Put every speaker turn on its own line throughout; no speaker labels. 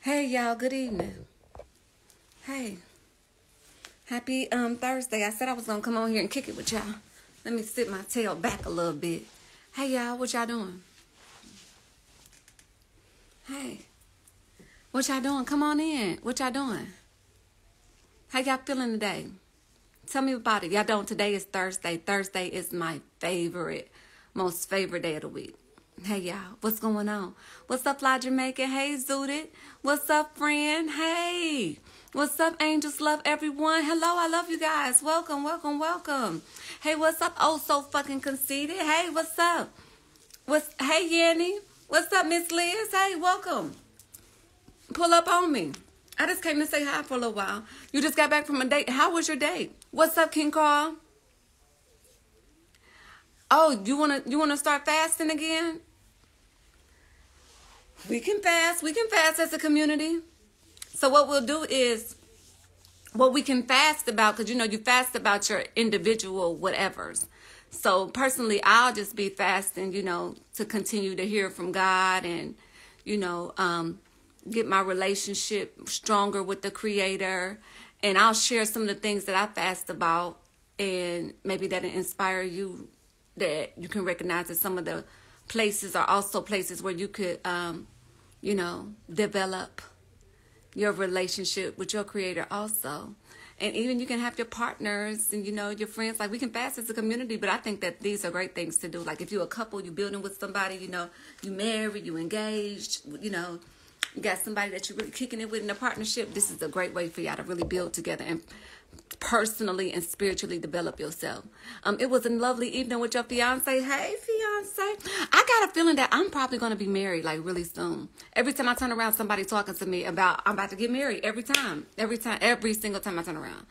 Hey y'all, good evening. Hey. Happy Thursday. I said I was gonna come on here and kick it with y'all. Let me sit my tail back a little bit. Hey y'all, what y'all doing? Hey. What y'all doing? Come on in. What y'all doing? How y'all feeling today? Tell me about it. Y'all don't. Today is Thursday. Thursday is my most favorite day of the week. Hey, y'all. What's going on? What's up, Fly Jamaica? Hey, Zooted. What's up, friend? Hey. What's up, Angels? Love everyone. Hello, I love you guys. Welcome, welcome, welcome. Hey, what's up? Oh, so fucking conceited. Hey, what's up? Hey, Yanni. What's up, Miss Liz? Hey, welcome. Pull up on me. I just came to say hi for a little while. You just got back from a date. How was your date? What's up, King Carl? Oh, you wanna start fasting again? We can fast. We can fast as a community. So what we'll do is, what we can fast about, because you fast about your individual whatevers. So personally, I'll just be fasting, to continue to hear from God and, get my relationship stronger with the Creator. And I'll share some of the things that I fast about, and maybe that'll inspire you, that you can recognize that some of the places are also places where you could, develop your relationship with your Creator also. And even you can have your partners and, your friends. Like, we can fast as a community, but I think that these are great things to do. Like, if you're a couple, you're building with somebody, you married, you engaged, you got somebody that you're really kicking it with in a partnership. This is a great way for y'all to really build together and personally and spiritually develop yourself. It was a lovely evening with your fiance. Hey, fiance. I got a feeling that I'm probably going to be married like really soon. Every time I turn around, somebody talking to me about I'm about to get married. Every single time I turn around.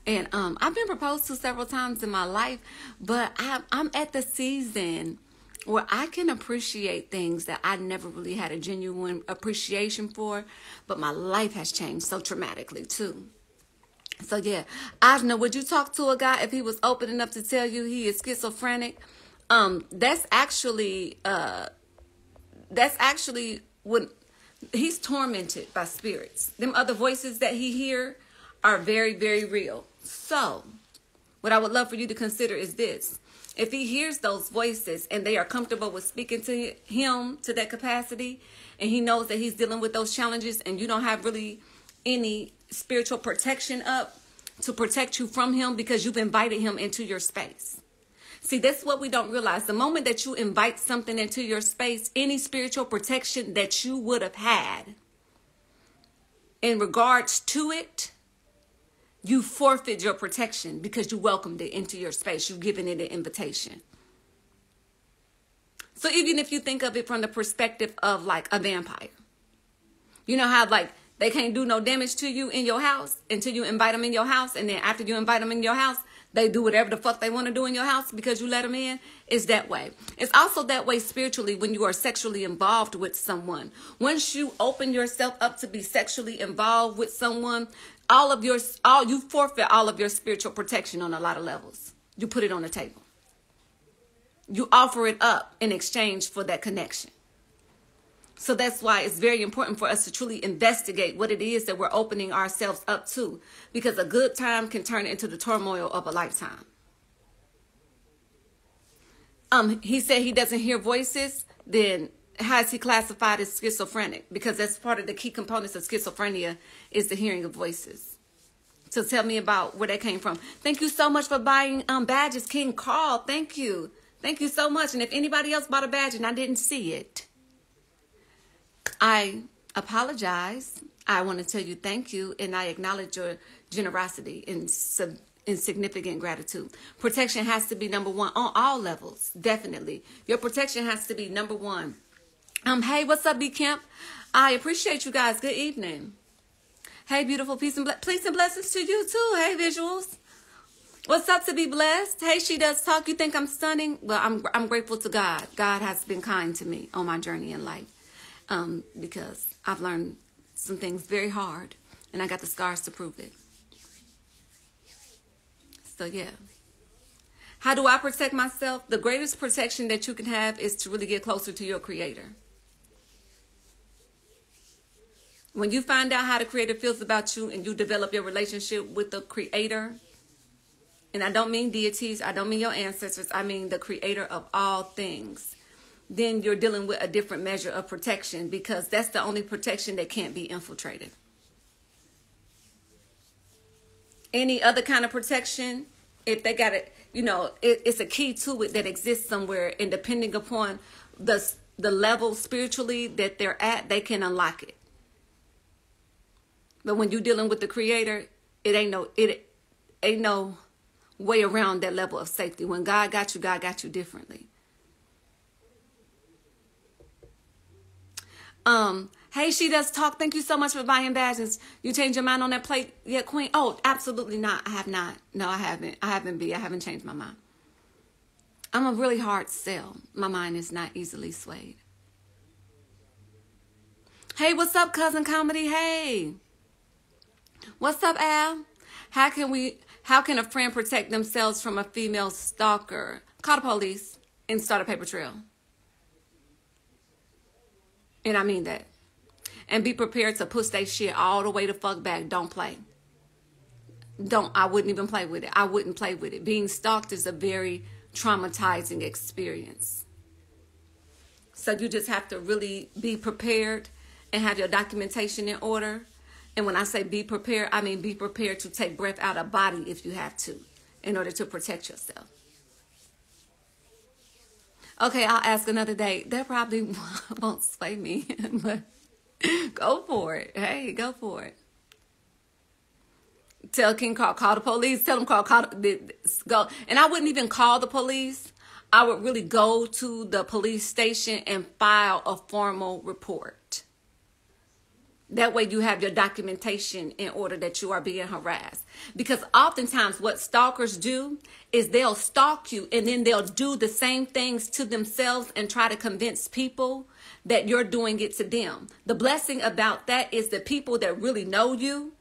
And I've been proposed to several times in my life, but I'm at the season where I can appreciate things that I never really had a genuine appreciation for, but my life has changed so dramatically too. So yeah, AJNA, would you talk to a guy if he was open enough to tell you he is schizophrenic? That's actually when he's tormented by spirits. Them other voices that he hear are very, very real. So what I would love for you to consider is this. If he hears those voices and they are comfortable with speaking to him to that capacity, and he knows that he's dealing with those challenges, and you don't have really any spiritual protection up to protect you from him because you've invited him into your space. See, that's what we don't realize. The moment that you invite something into your space, any spiritual protection that you would have had in regards to it, you forfeit your protection because you welcomed it into your space. You've given it an invitation. So even if you think of it from the perspective of like a vampire, you know how like they can't do no damage to you in your house until you invite them in your house. And then after you invite them in your house, they do whatever the fuck they want to do in your house because you let them in. It's that way. It's also that way spiritually when you are sexually involved with someone. Once you open yourself up to be sexually involved with someone, you forfeit all of your spiritual protection on a lot of levels. You put it on the table. You offer it up in exchange for that connection. So that's why it's very important for us to truly investigate what it is that we're opening ourselves up to, because a good time can turn into the turmoil of a lifetime. He said he doesn't hear voices. Then how is he classified as schizophrenic? Because that's part of the key components of schizophrenia is the hearing of voices. So tell me about where that came from. Thank you so much for buying badges, King Carl. Thank you. Thank you so much. And if anybody else bought a badge and I didn't see it, I apologize. I want to tell you thank you, and I acknowledge your generosity and significant gratitude. Protection has to be number one on all levels, definitely. Your protection has to be number one. Hey, what's up, B Camp? I appreciate you guys. Good evening. Hey, beautiful, peace and blessings to you too. Hey, visuals. What's up, to be blessed? Hey, she does talk. You think I'm stunning? Well, I'm grateful to God. God has been kind to me on my journey in life. Because I've learned some things very hard and I got the scars to prove it. So yeah. How do I protect myself? The greatest protection that you can have is to really get closer to your Creator. When you find out how the Creator feels about you and you develop your relationship with the Creator, and I don't mean deities, I don't mean your ancestors, I mean the Creator of all things, then you're dealing with a different measure of protection, because that's the only protection that can't be infiltrated. Any other kind of protection, if they got it, you know, it's a key to it that exists somewhere, and depending upon the level spiritually that they're at, they can unlock it. But when you're dealing with the Creator, it ain't no way around that level of safety. When God got you differently. Hey, She Does Talk. Thank you so much for buying badges. You changed your mind on that plate yet, Queen? Oh, absolutely not. I have not. No, I haven't. I haven't changed my mind. I'm a really hard sell. My mind is not easily swayed. Hey, what's up, Cousin Comedy? Hey. What's up, Al? How can a friend protect themselves from a female stalker? Call the police and start a paper trail. And I mean that. And be prepared to push that shit all the way the fuck back. Don't play. I wouldn't even play with it. I wouldn't play with it. Being stalked is a very traumatizing experience. So you just have to really be prepared and have your documentation in order. And when I say be prepared, I mean be prepared to take breath out of body if you have to, in order to protect yourself. Okay, I'll ask another day. That probably won't sway me, but go for it. Hey, go for it. Tell King Carl, call the police. Tell him, go. And I wouldn't even call the police. I would really go to the police station and file a formal report. That way you have your documentation in order that you are being harassed. Because oftentimes what stalkers do is they'll stalk you and then they'll do the same things to themselves and try to convince people that you're doing it to them. The blessing about that is the people that really know you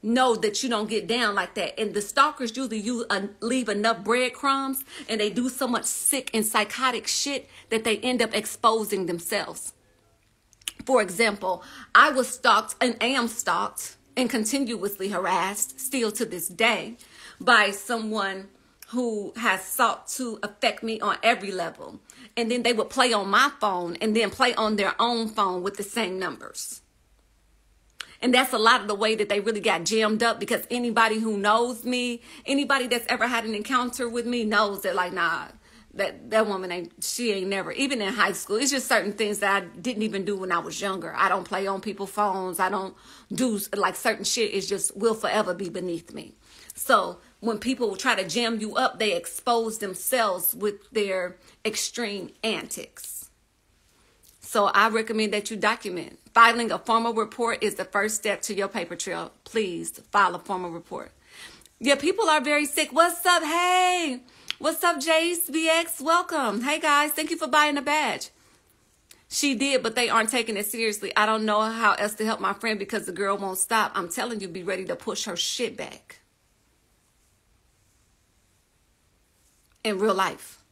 know that you don't get down like that. And the stalkers usually leave enough breadcrumbs and they do so much sick and psychotic shit that they end up exposing themselves. For example, I was stalked and am stalked and continuously harassed still to this day by someone who has sought to affect me on every level. And then they would play on my phone and then play on their own phone with the same numbers. And that's a lot of the way that they really got jammed up, because anybody who knows me, anybody that's ever had an encounter with me knows that, like, nah, that woman she ain't never, even in high school. It's just certain things that I didn't even do when I was younger. I don't play on people's phones. I don't do, like, certain shit is just will forever be beneath me. So when people try to jam you up, they expose themselves with their extreme antics. So I recommend that you document. Filing a formal report is the first step to your paper trail. Please file a formal report. Yeah, people are very sick. What's up? Hey. What's up, Jace BX? Welcome. Hey, guys. Thank you for buying a badge. She did, but they aren't taking it seriously. I don't know how else to help my friend because the girl won't stop. I'm telling you, be ready to push her shit back. In real life.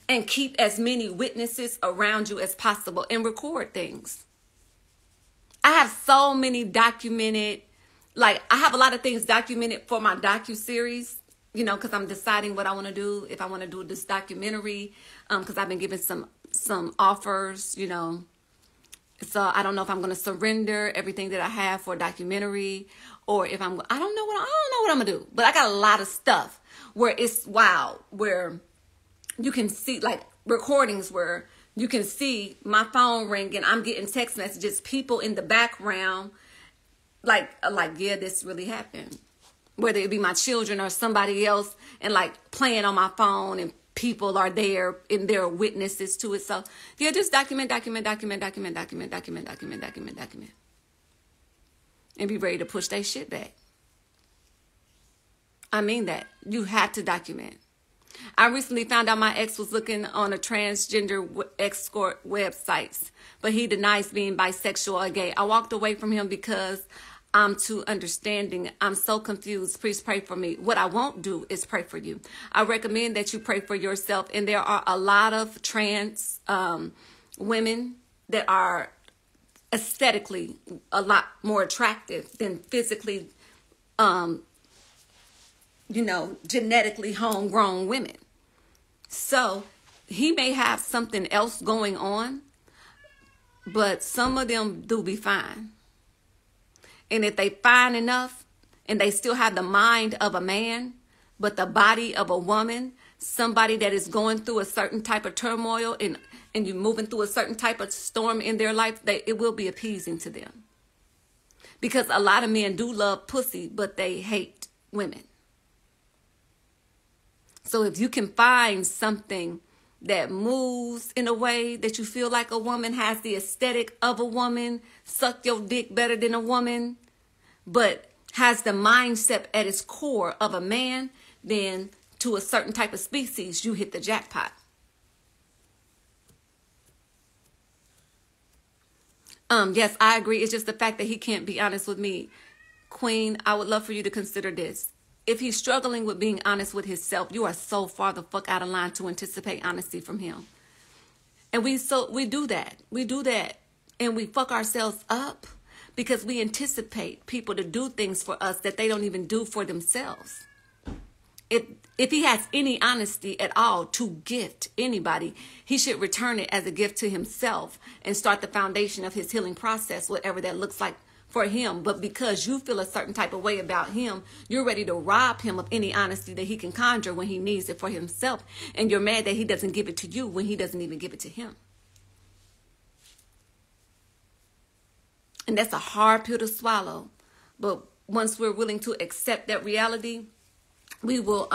And keep as many witnesses around you as possible and record things. I have so many documented, like, I have a lot of things documented for my docuseries. You know, because I'm deciding what I want to do. If I want to do this documentary, because I've been given some offers, you know. So I don't know if I'm going to surrender everything that I have for a documentary, or if I don't know what I'm gonna do. But I got a lot of stuff where it's wild, where you can see, like, recordings where you can see my phone ringing. I'm getting text messages, people in the background, like yeah, this really happened. Whether it be my children or somebody else, and like playing on my phone, and people are there and they're witnesses to it. So yeah, just document. And be ready to push that shit back. I mean that. You have to document. I recently found out my ex was looking on a transgender escort websites, but he denies being bisexual or gay. I walked away from him because I'm too understanding. I'm so confused. Please pray for me. What I won't do is pray for you. I recommend that you pray for yourself. And there are a lot of trans women that are aesthetically a lot more attractive than physically, genetically homegrown women. So he may have something else going on, but some of them do be fine. And if they fine enough and they still have the mind of a man, but the body of a woman, somebody that is going through a certain type of turmoil and you're moving through a certain type of storm in their life, it will be appeasing to them. Because a lot of men do love pussy, but they hate women. So if you can find something that moves in a way that you feel like a woman, has the aesthetic of a woman, suck your dick better than a woman, but has the mindset at its core of a man, then to a certain type of species, you hit the jackpot. Yes, I agree. It's just the fact that he can't be honest with me. Queen, I would love for you to consider this. If he's struggling with being honest with himself, you are so far the fuck out of line to anticipate honesty from him. And we do that. We do that. And we fuck ourselves up because we anticipate people to do things for us that they don't even do for themselves. If he has any honesty at all to gift anybody, he should return it as a gift to himself and start the foundation of his healing process, whatever that looks like for him. But because you feel a certain type of way about him, you're ready to rob him of any honesty that he can conjure when he needs it for himself. And you're mad that he doesn't give it to you when he doesn't even give it to him. And that's a hard pill to swallow. But once we're willing to accept that reality, we will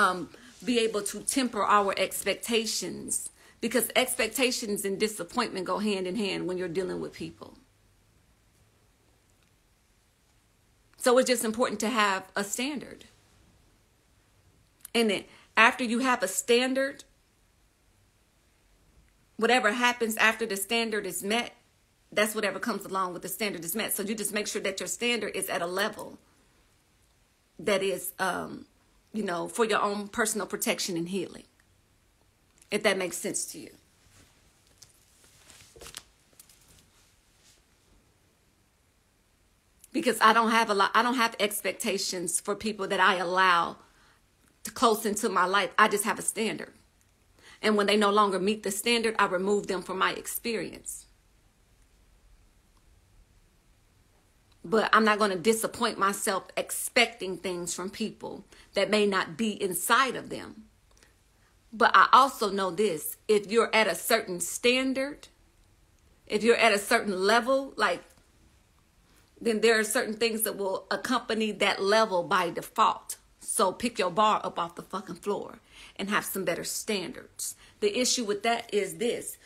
be able to temper our expectations, because expectations and disappointment go hand in hand when you're dealing with people. So it's just important to have a standard. And then after you have a standard, whatever happens after the standard is met, that's whatever comes along with the standard is met. So you just make sure that your standard is at a level that is, for your own personal protection and healing. If that makes sense to you. Because I don't have expectations for people that I allow to close into my life. I just have a standard. And when they no longer meet the standard, I remove them from my experience. But I'm not going to disappoint myself expecting things from people that may not be inside of them. But I also know this: if you're at a certain standard, if you're at a certain level, then there are certain things that will accompany that level by default. So pick your bar up off the fucking floor and have some better standards. The issue with that is this: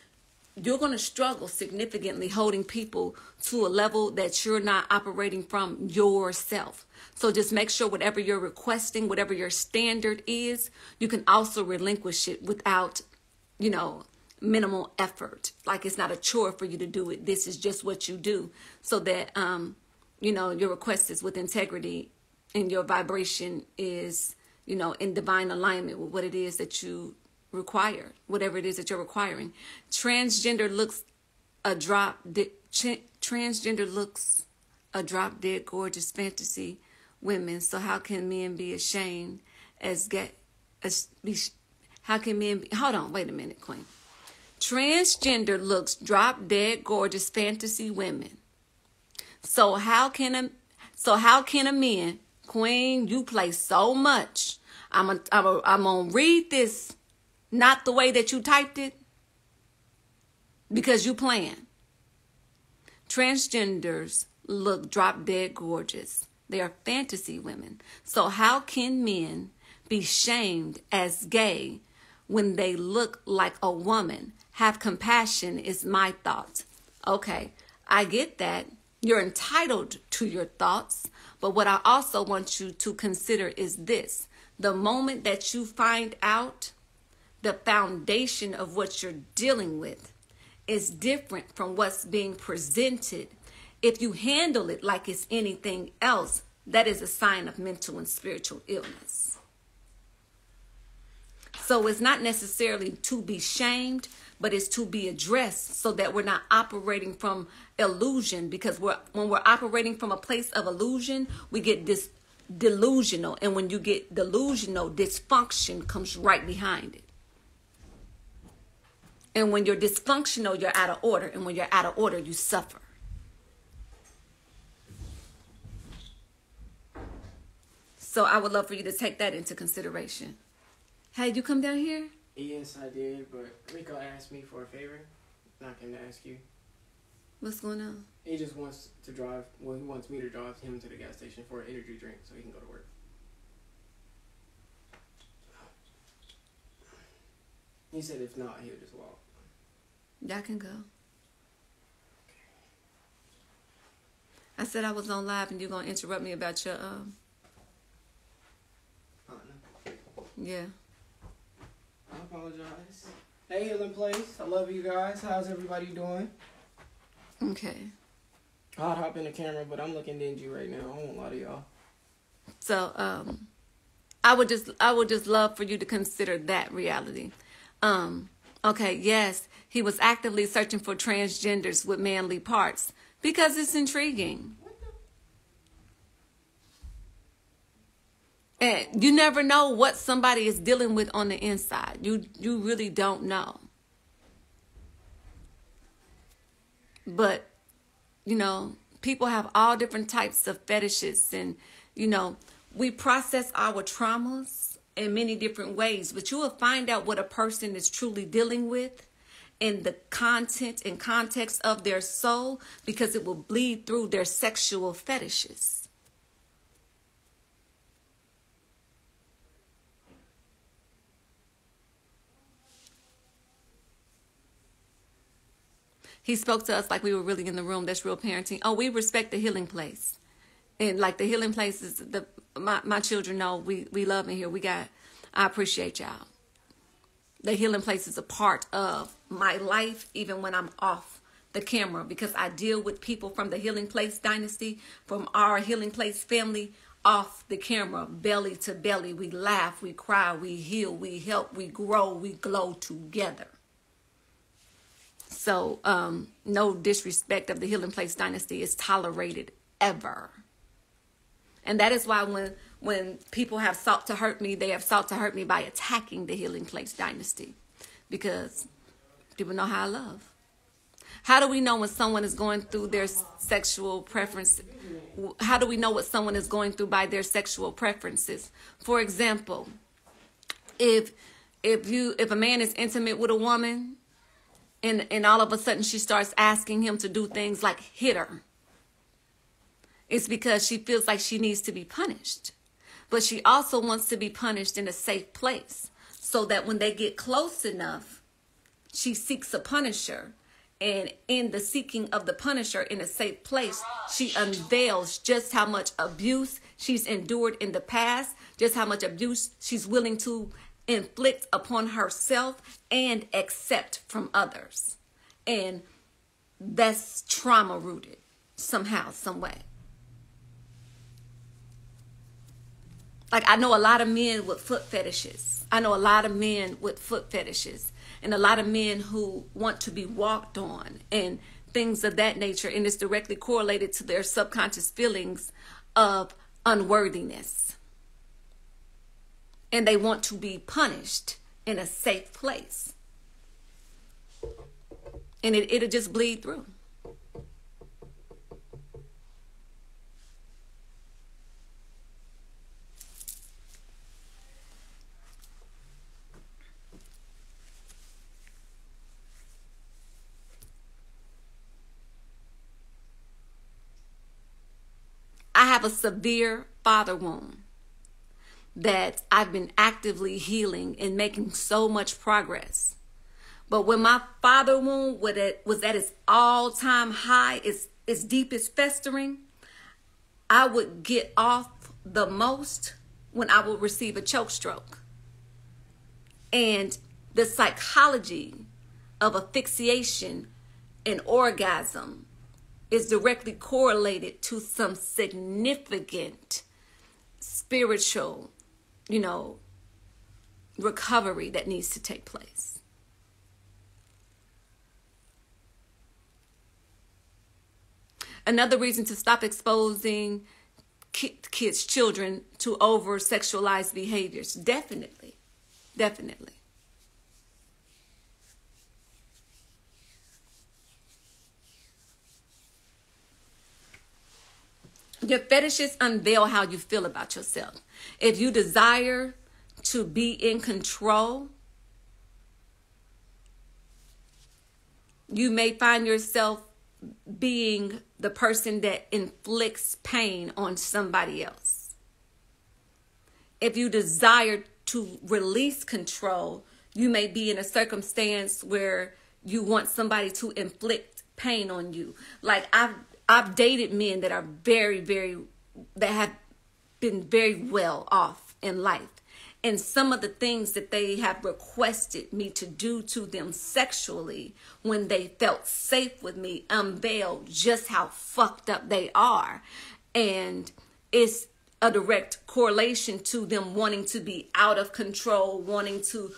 you're going to struggle significantly holding people to a level that you're not operating from yourself. So just make sure whatever you're requesting, whatever your standard is, you can also relinquish it without, minimal effort. Like it's not a chore for you to do it. This is just what you do, so that, your request is with integrity and your vibration is, in divine alignment with what it is that you require, whatever it is that you're requiring. Transgender looks a drop dead gorgeous fantasy women. So how can men be ashamed how can men be, hold on, wait a minute, Queen. Transgender looks drop dead gorgeous fantasy women. So how can a man, Queen, you play so much. I'm gonna read this not the way that you typed it, because you playing. Transgenders look drop dead gorgeous. They are fantasy women. So how can men be shamed as gay when they look like a woman? Have compassion is my thought. Okay, I get that. You're entitled to your thoughts. But what I also want you to consider is this: the moment that you find out the foundation of what you're dealing with is different from what's being presented, if you handle it like it's anything else, that is a sign of mental and spiritual illness. So it's not necessarily to be shamed, but it's to be addressed so that we're not operating from illusion, because when we're operating from a place of illusion, we get this delusional. And when you get delusional, dysfunction comes right behind it. And when you're dysfunctional, you're out of order. And when you're out of order, you suffer. So I would love for you to take that into consideration. Hey, you come down here?
Yes, I did, but Rico asked me for a favor. Not going to ask you.
What's going on?
He just wants to drive, well, he wants me to drive him to the gas station for an energy drink so he can go to work. He said if not, he'll just walk.
Y'all can go. I said I was on live and you're going to interrupt me about your, yeah.
I apologize. Hey, Healing Place. I love you guys. How's everybody doing?
Okay.
I'd hop in the camera, but I'm looking dingy right now. I won't lie to y'all.
So, I would just love for you to consider that reality. Okay, yes, he was actively searching for transgenders with manly parts because it's intriguing. And you never know what somebody is dealing with on the inside. You really don't know. But, you know, people have all different types of fetishes. And, you know, we process our traumas in many different ways. But you will find out what a person is truly dealing with in the content and context of their soul, because it will bleed through their sexual fetishes. He spoke to us like we were really in the room. That's real parenting. Oh, we respect the healing place. And like the healing place is, my children know we love in here. I appreciate y'all. The healing place is a part of my life, even when I'm off the camera, because I deal with people from the Healing Place Dynasty, from our Healing Place family, off the camera, belly to belly. We laugh, we cry, we heal, we help, we grow, we glow together. So no disrespect of the Healing Place Dynasty is tolerated ever. And that is why when people have sought to hurt me, they have sought to hurt me by attacking the Healing Place Dynasty, because people know how I love. How do we know when someone is going through their sexual preference? How do we know what someone is going through by their sexual preferences? For example, if a man is intimate with a woman, and all of a sudden she starts asking him to do things like hit her, it's because she feels like she needs to be punished. But she also wants to be punished in a safe place, so that when they get close enough, she seeks a punisher. And in the seeking of the punisher in a safe place, she unveils just how much abuse she's endured in the past, just how much abuse she's willing to inflict upon herself and accept from others. And that's trauma rooted somehow, some way. Like, I know a lot of men with foot fetishes. I know a lot of men with foot fetishes. And a lot of men who want to be walked on and things of that nature. And it's directly correlated to their subconscious feelings of unworthiness. And they want to be punished in a safe place. And it'll just bleed through. I have a severe father wound that I've been actively healing and making so much progress. But when my father wound was at its all-time high, its deepest festering, I would get off the most when I would receive a choke stroke. And the psychology of asphyxiation and orgasm is directly correlated to some significant spiritual, recovery that needs to take place. Another reason to stop exposing kids, children, to over-sexualized behaviors. Definitely. Definitely. Your fetishes unveil how you feel about yourself. If you desire to be in control, you may find yourself being the person that inflicts pain on somebody else. If you desire to release control, you may be in a circumstance where you want somebody to inflict pain on you. Like I've dated men that are that have been very well off in life. And some of the things that they have requested me to do to them sexually when they felt safe with me unveil just how fucked up they are. And it's a direct correlation to them wanting to be out of control, wanting to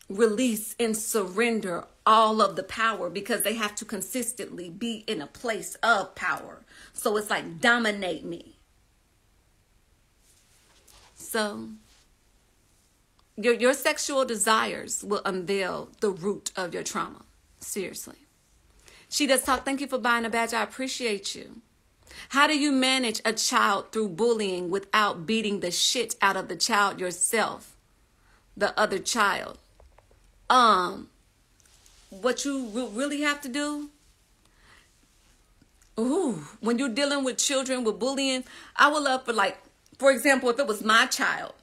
release and surrender all of the power, because they have to consistently be in a place of power. So it's like, dominate me. So your sexual desires will unveil the root of your trauma. Seriously. She does talk. Thank you for buying a badge. I appreciate you. How do you manage a child through bullying without beating the shit out of the child yourself, the other child? What you really have to do, when you're dealing with children with bullying, I would love for example, if it was my child.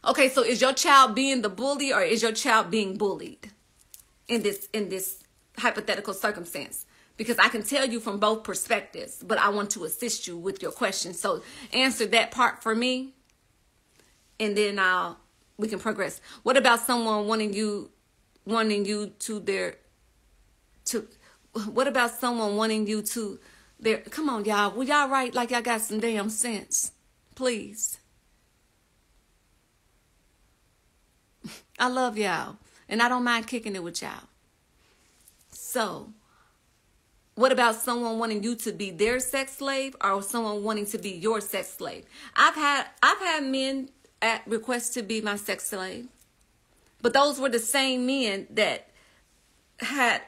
Okay, so is your child being the bully or is your child being bullied in this hypothetical circumstance? Because I can tell you from both perspectives, but I want to assist you with your question. So answer that part for me, and then we can progress. What about someone wanting you to come on, y'all. Will y'all write like y'all got some damn sense? Please. I love y'all. And I don't mind kicking it with y'all. So, what about someone wanting you to be their sex slave or someone wanting to be your sex slave? I've had men request to be my sex slave. But those were the same men that had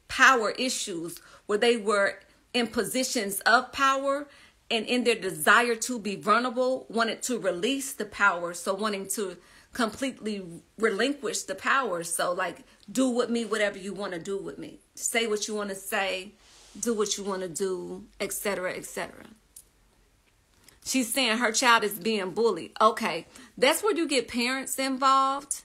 power issues where they were in positions of power, and in their desire to be vulnerable, wanted to release the power. So wanting to completely relinquish the power. So like, do with me whatever you want to do with me. Say what you want to say. Do what you want to do, etc., etc. She's saying her child is being bullied. Okay, that's where you get parents involved.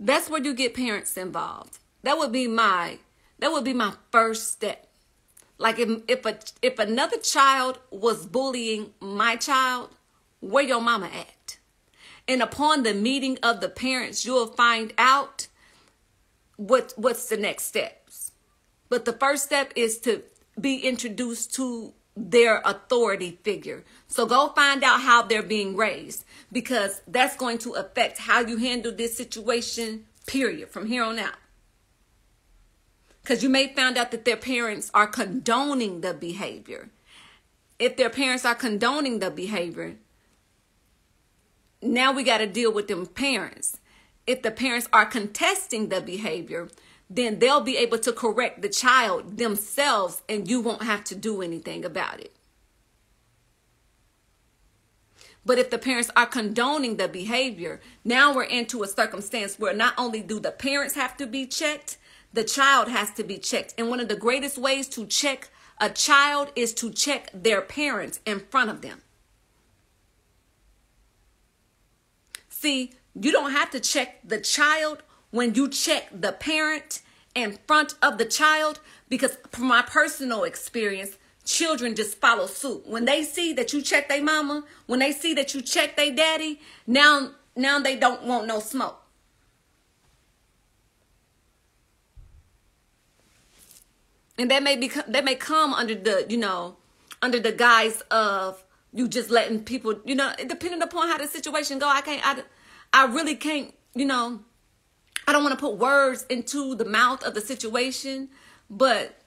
That's where you get parents involved. That would be my first step. Like if another child was bullying my child, where your mama at? And upon the meeting of the parents, you'll find out what's the next steps. But the first step is to be introduced to their authority figure. So go find out how they're being raised, because that's going to affect how you handle this situation, period, from here on out. Because you may find out that their parents are condoning the behavior. If their parents are condoning the behavior, now we got to deal with them parents. If the parents are contesting the behavior, then they'll be able to correct the child themselves and you won't have to do anything about it. But if the parents are condoning the behavior, now we're into a circumstance where not only do the parents have to be checked, the child has to be checked. And one of the greatest ways to check a child is to check their parents in front of them. See, you don't have to check the child when you check the parent in front of the child, because from my personal experience, children just follow suit. When they see that you check their mama, when they see that you check their daddy, now they don't want no smoke. And that may come under the guise of you just letting people, depending upon how the situation go. I really can't, I don't want to put words into the mouth of the situation, but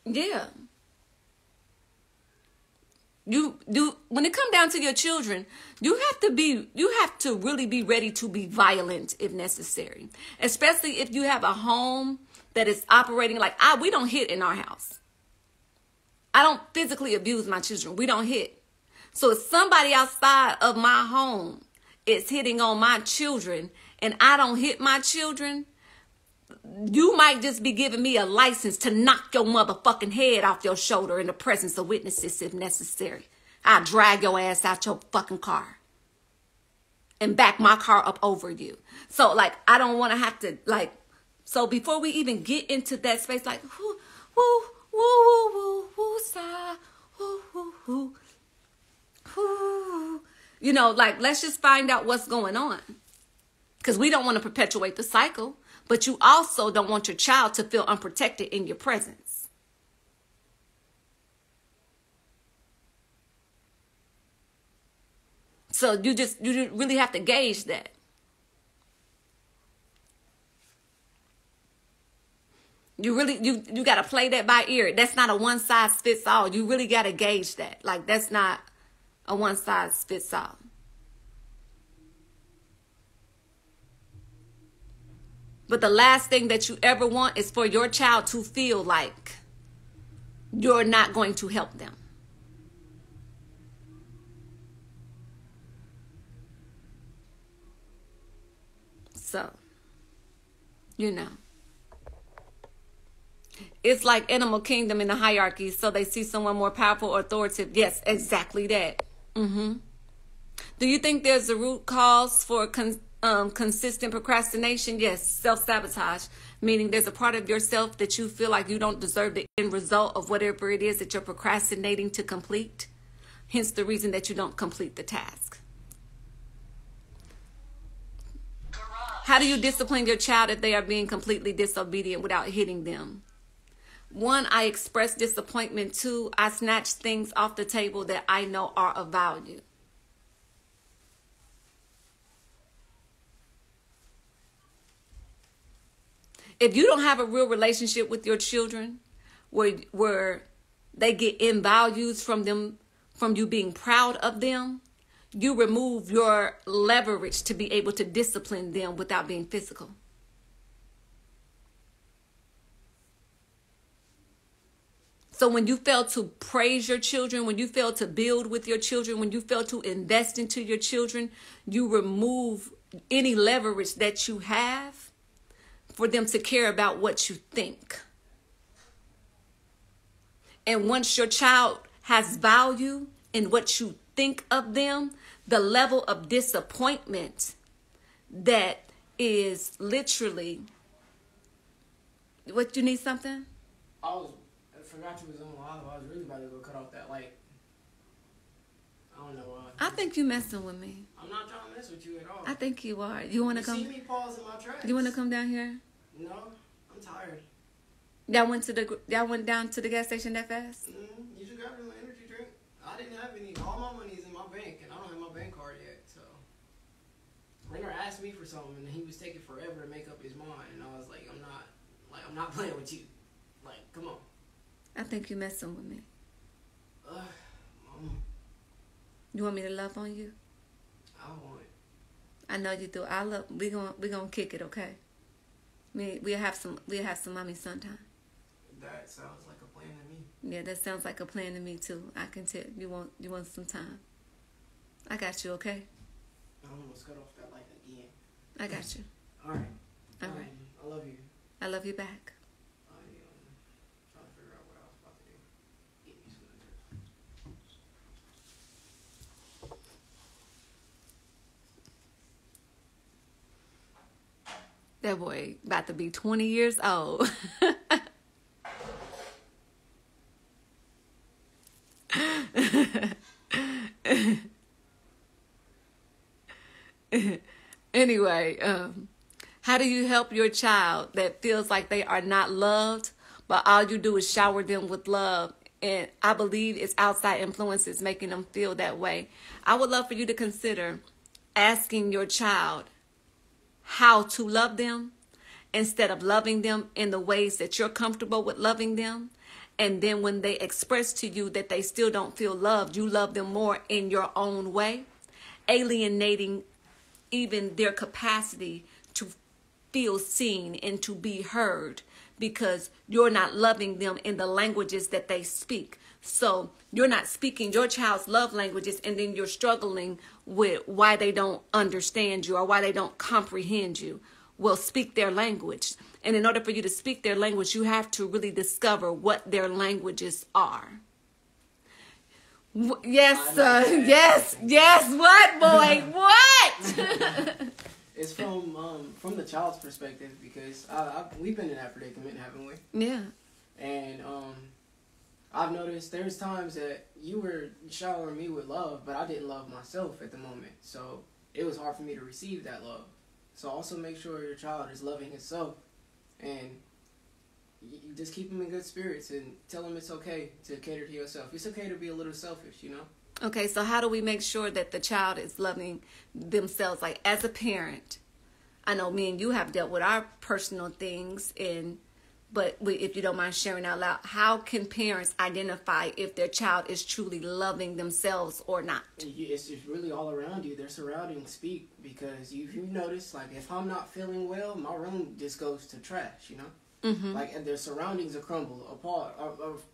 yeah. When it comes down to your children, you have to really be ready to be violent if necessary, especially if you have a home that is operating like we don't hit in our house. I don't physically abuse my children. We don't hit. So if somebody outside of my home is hitting on my children and I don't hit my children, you might just be giving me a license to knock your motherfucking head off your shoulder in the presence of witnesses if necessary. I'll drag your ass out your fucking car and back my car up over you. So, like, I don't want to have to, like, so before we even get into that space, like, whoo, woo, woo, woo, woo, woo, sigh, whoo, whoo, whoo, whoo. You know, like, let's just find out what's going on. Because we don't want to perpetuate the cycle. But you also don't want your child to feel unprotected in your presence. So you really have to gauge that. You got to play that by ear. That's not a one size fits all. You really got to gauge that. Like, that's not a one size fits all. But the last thing that you ever want is for your child to feel like you're not going to help them. So, you know. It's like animal kingdom in the hierarchy. So they see someone more powerful or authoritative. Yes, exactly that. Do you think there's a root cause for consistent procrastination? Yes. Self-sabotage, meaning there's a part of yourself that you feel like you don't deserve the end result of whatever it is that you're procrastinating to complete. Hence the reason that you don't complete the task. How do you discipline your child if they are being completely disobedient without hitting them? 1, I express disappointment. 2, I snatch things off the table that I know are of value. If you don't have a real relationship with your children where they get in values from you being proud of them, you remove your leverage to be able to discipline them without being physical. So when you fail to praise your children, when you fail to build with your children, when you fail to invest into your children, you remove any leverage that you have for them to care about what you think. And once your child has value in what you think of them, the level of disappointment that is literally... What, you need something?
I forgot you was on live. I was really about to go cut off that light. I don't know why.
I think you messing with me.
I'm not trying to mess with you at all.
I think you are. You want to come?
See me pause in my tracks.
You want to come down here?
No, I'm tired.
Y'all went down to the gas station that fast?
You just got me my energy drink. I didn't have any. All my money's in my bank, and I don't have my bank card yet. So Ringer asked me for something, and he was taking forever to make up his mind, and I was like, I'm not playing with you. Like, come on.
I think you messing with me.
Mama.
You want me to love on you?
I want it.
I know you do. We gonna kick it, okay? We'll have some mommy sometime.
That sounds like a plan to me.
Yeah, that sounds like a plan to me too. I can tell you want some time. I got you, okay?
I almost cut off that light again.
I got you.
All right.
All right.
I love you.
I love you back.
Trying to figure out what I was about to do. Get me some of
That boy about to be 20 years old. Anyway, how do you help your child that feels like they are not loved, but all you do is shower them with love? And I believe it's outside influences making them feel that way. I would love for you to consider asking your child how to love them, instead of loving them in the ways that you're comfortable with loving them. And then when they express to you that they still don't feel loved, you love them more in your own way, alienating even their capacity to feel seen and to be heard, because you're not loving them in the languages that they speak. So you're not speaking your child's love languages, and then you're struggling with why they don't understand you or why they don't comprehend you. Well, speak their language. And in order for you to speak their language, you have to really discover what their languages are. Yes, yes, yes. What, boy? What?
It's from the child's perspective, because we've been in that predicament, haven't we?
Yeah.
And I've noticed there's times that you were showering me with love, but I didn't love myself at the moment. So it was hard for me to receive that love. So also make sure your child is loving himself, and you just keep him in good spirits and tell him it's okay to cater to yourself. It's okay to be a little selfish, you know?
Okay, so how do we make sure that the child is loving themselves? Like, as a parent, I know me and you have dealt with our personal things, but if you don't mind sharing out loud, how can parents identify if their child is truly loving themselves or not?
It's just really all around you. Their surroundings speak, because if you notice, like, if I'm not feeling well, my room just goes to trash, you know?
Mm-hmm.
Like, and their surroundings are crumbled apart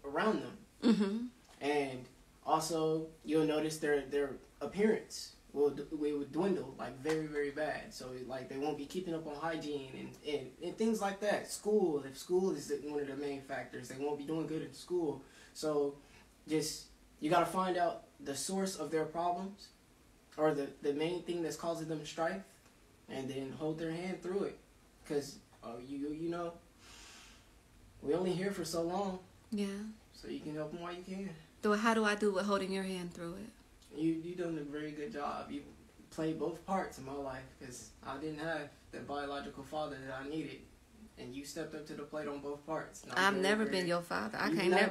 around them.
Mm-hmm.
And also, you'll notice their appearance will dwindle, like, very, very bad. So, like, they won't be keeping up on hygiene and things like that. If school is one of the main factors, they won't be doing good in school. So, you got to find out the source of their problems, or the main thing that's causing them strife, and then hold their hand through it. Because, you know, we only here for so long.
Yeah.
So you can help them while you can.
So how do I do with holding your hand through it?
You done a very good job. You played both parts in my life, because I didn't have the biological father that I needed, and you stepped up to the plate on both parts.
I've never been your father.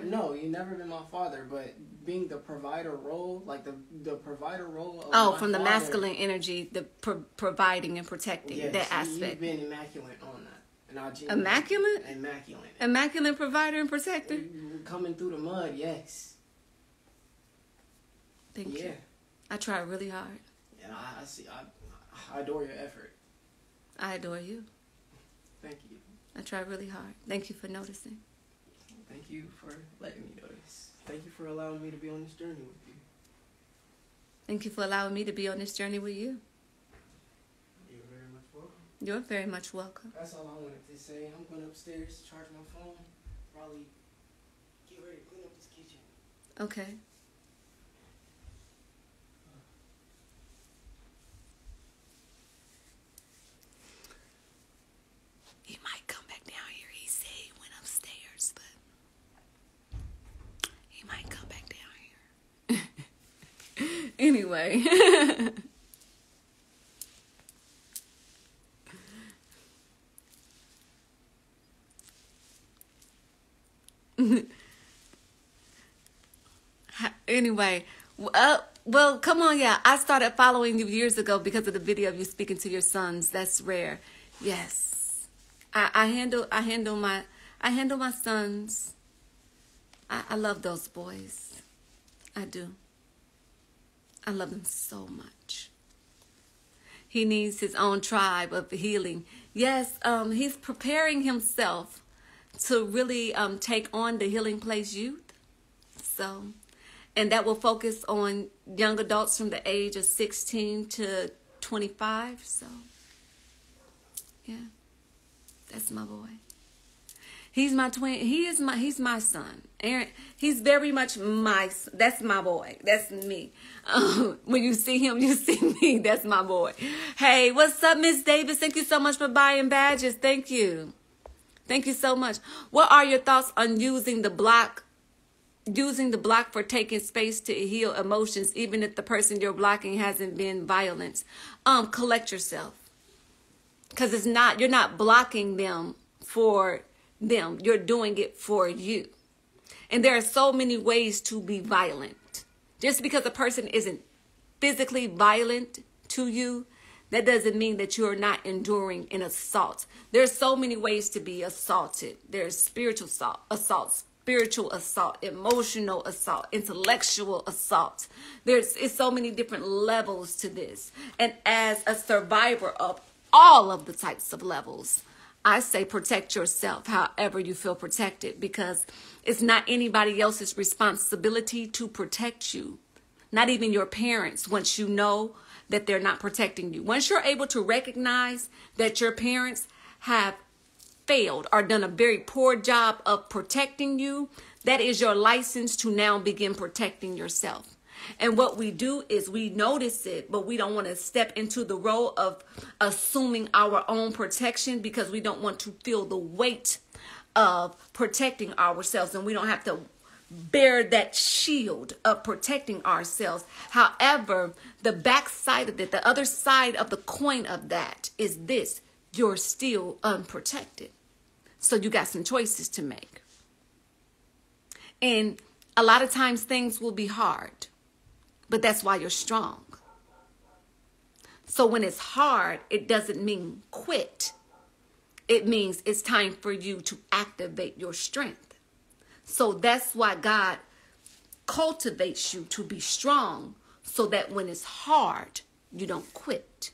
No, you've never been my father, but being the provider role, like the provider role of my
from the
father,
masculine energy, the providing and protecting,
yes,
that aspect.
You've been immaculate on that.
Immaculate?
Immaculate.
Immaculate provider and protector?
Coming through the mud, yes.
Thank you. I try really hard.
And I adore your effort.
I adore you.
Thank you.
I try really hard. Thank you for noticing.
Thank you for letting me notice. Thank you for allowing me to be on this journey with you.
Thank you for allowing me to be on this journey with you.
You're very much welcome.
You're very much welcome.
That's all I wanted to say. I'm going upstairs to charge my phone. Probably get ready to clean up this kitchen.
Okay. He might come back down here. He said he went upstairs, but he might come back down here. Anyway. Anyway, well, come on, yeah. I started following you years ago because of the video of you speaking to your sons. That's rare. Yes, I handle my sons. I love those boys. I do. I love them so much. He needs his own tribe of healing. Yes, he's preparing himself to really take on the Healing Place youth. So, and that will focus on young adults from the age of 16 to 25. So, yeah, that's my boy. He's my twin. He's my son. Aaron, he's very much that's my boy. That's me. When you see him, you see me. That's my boy. Hey, what's up, Miss Davis? Thank you so much for buying badges. Thank you. Thank you so much. What are your thoughts on using the block for taking space to heal emotions, even if the person you're blocking hasn't been violent? Collect yourself. Because you're not blocking them for them. You're doing it for you. And there are so many ways to be violent. Just because a person isn't physically violent to you that doesn't mean that you're not enduring an assault. There's so many ways to be assaulted. There's spiritual assault, emotional assault, intellectual assault. It's so many different levels to this. And as a survivor of all of the types of levels, I say protect yourself however you feel protected, because it's not anybody else's responsibility to protect you. Not even your parents, once you know that they're not protecting you. Once you're able to recognize that your parents have failed or done a very poor job of protecting you, that is your license to now begin protecting yourself. And what we do is we notice it, but we don't want to step into the role of assuming our own protection, because we don't want to feel the weight of protecting ourselves, and we don't have to bear that shield of protecting ourselves. However, the backside of it, the other side of the coin of that is this: you're still unprotected. So you got some choices to make. And a lot of times things will be hard, but that's why you're strong. So when it's hard, it doesn't mean quit. It means it's time for you to activate your strength. So that's why God cultivates you to be strong, so that when it's hard, you don't quit.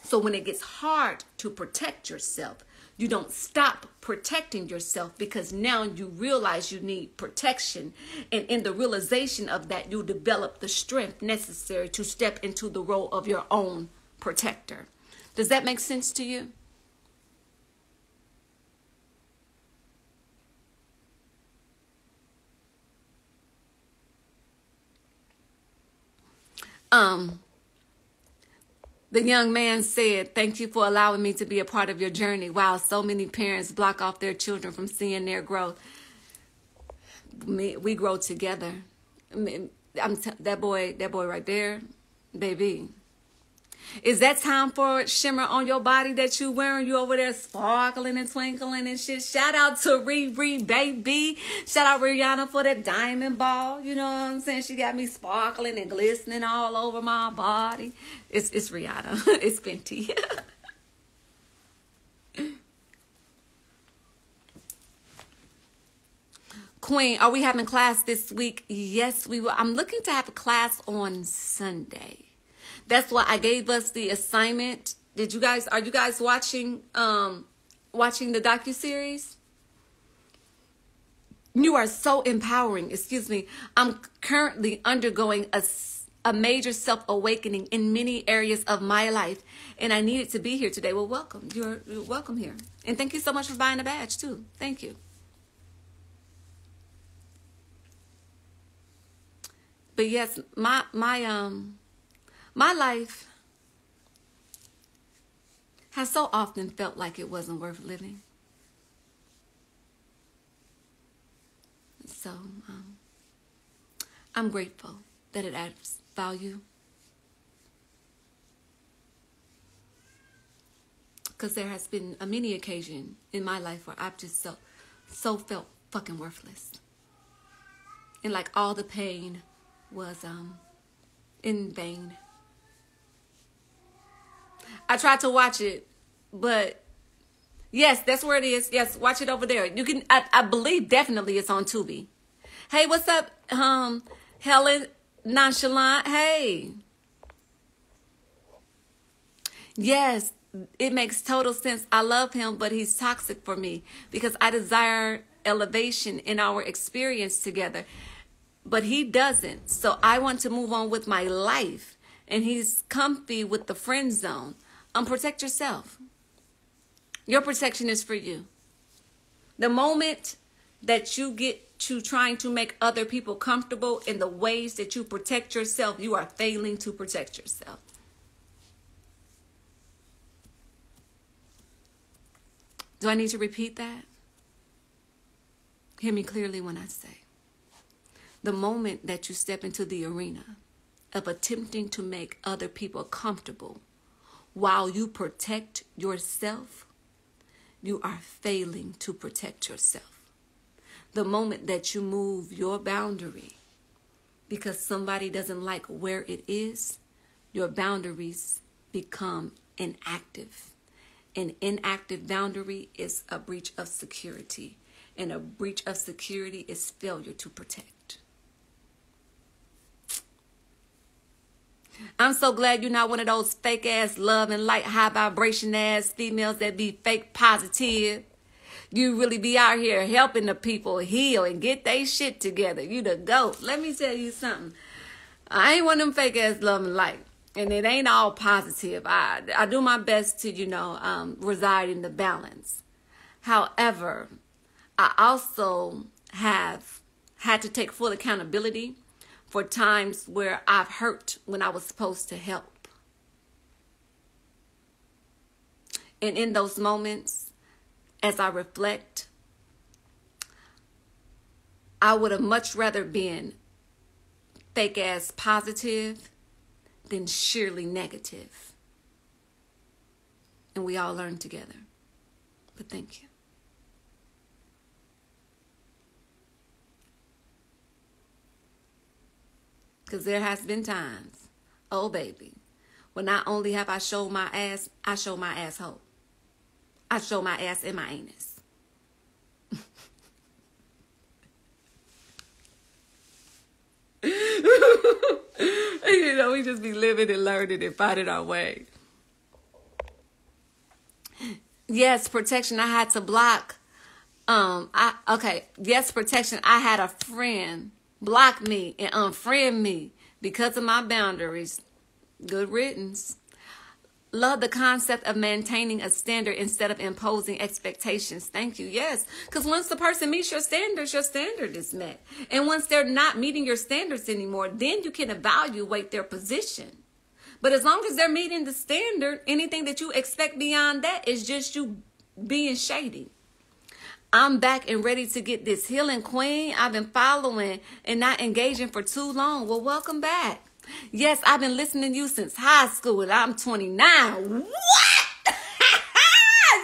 So when it gets hard to protect yourself, you don't stop protecting yourself, because now you realize you need protection. And in the realization of that, you develop the strength necessary to step into the role of your own protector. Does that make sense to you? The young man said, "Thank you for allowing me to be a part of your journey." Wow, so many parents block off their children from seeing their growth. We grow together. I mean, that boy right there, baby. Is that time for shimmer on your body that you wearing? You over there sparkling and twinkling and shit. Shout out to Riri, baby. Shout out Rihanna for that diamond ball. You know what I'm saying? She got me sparkling and glistening all over my body. It's Rihanna. It's Fenty. Queen, are we having class this week? Yes, we will. I'm looking to have a class on Sunday. That's why I gave us the assignment. Are you guys watching the docuseries? You are so empowering. Excuse me. I'm currently undergoing a major self-awakening in many areas of my life, and I needed to be here today. Well, welcome. You're welcome here. And thank you so much for buying a badge too. Thank you. But yes, my life has so often felt like it wasn't worth living. So I'm grateful that it adds value, because there has been a many occasion in my life where I've just so felt fucking worthless, and like all the pain was in vain. I tried to watch it, but yes, that's where it is. Yes, watch it over there. You can, I believe definitely it's on Tubi. Hey, what's up, Helen Nonchalant? Hey. Yes, it makes total sense. I love him, but he's toxic for me, because I desire elevation in our experience together, but he doesn't. So I want to move on with my life, and he's comfy with the friend zone. Protect yourself. Your protection is for you. The moment that you get to trying to make other people comfortable in the ways that you protect yourself, you are failing to protect yourself. Do I need to repeat that? Hear me clearly when I say, the moment that you step into the arena of attempting to make other people comfortable while you protect yourself, you are failing to protect yourself. The moment that you move your boundary because somebody doesn't like where it is, your boundaries become inactive. An inactive boundary is a breach of security, and a breach of security is failure to protect. I'm so glad you're not one of those fake ass love and light high vibration ass females that be fake positive. You really be out here helping the people heal and get their shit together. You the GOAT. Let me tell you something. I ain't one of them fake ass love and light. And it ain't all positive. I do my best to, reside in the balance. However, I also have had to take full accountability for times where I've hurt when I was supposed to help. And in those moments, as I reflect, I would have much rather been fake ass positive than sheerly negative. And we all learn together. But thank you. Because there has been times, oh baby, when not only have I showed my ass, I show my asshole. I show my ass and my anus. We just be living and learning and finding our way. Yes, protection. I had to block. Yes, protection. I had a friend block me and unfriend me because of my boundaries. Good riddance. Love the concept of maintaining a standard instead of imposing expectations. Thank you. Yes. Because once the person meets your standard is met. And once they're not meeting your standards anymore, then you can evaluate their position. But as long as they're meeting the standard, anything that you expect beyond that is just you being shady. I'm back and ready to get this healing, queen. I've been following and not engaging for too long. Well, welcome back. Yes, I've been listening to you since high school and I'm 29. What?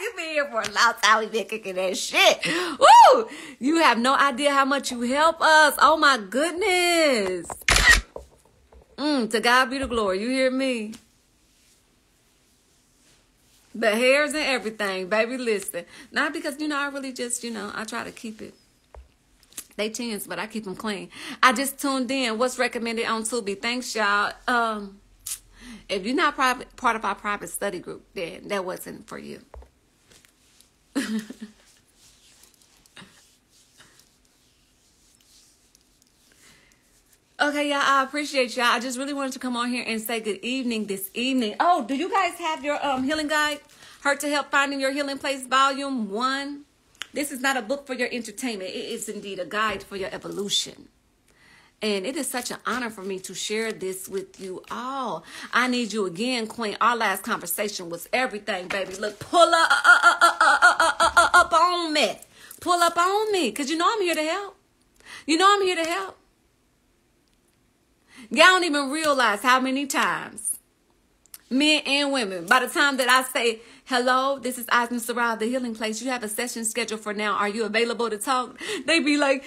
You've been here for a long time. We've been kicking that shit. Woo! You have no idea how much you help us. Oh my goodness. To God be the glory. You hear me? The hairs and everything, baby, listen. Not because, I really just, I try to keep it. They tens, but I keep them clean. I just tuned in. What's recommended on Tubi? Thanks, y'all. If you're not part of our private study group, then that wasn't for you. Okay, y'all, I appreciate y'all. I just really wanted to come on here and say good evening this evening. Oh, do you guys have your healing guide? Hurt to Help Finding Your Healing Place, Volume 1. This is not a book for your entertainment. It is indeed a guide for your evolution. And it is such an honor for me to share this with you all. I need you again, Queen. Our last conversation was everything, baby. Look, pull up on me. Pull up on me. Because I'm here to help. I'm here to help. Y'all don't even realize how many times, men and women, by the time that I say, hello, this is AJNA SURAH, the healing place. You have a session scheduled for now. Are you available to talk? They be like,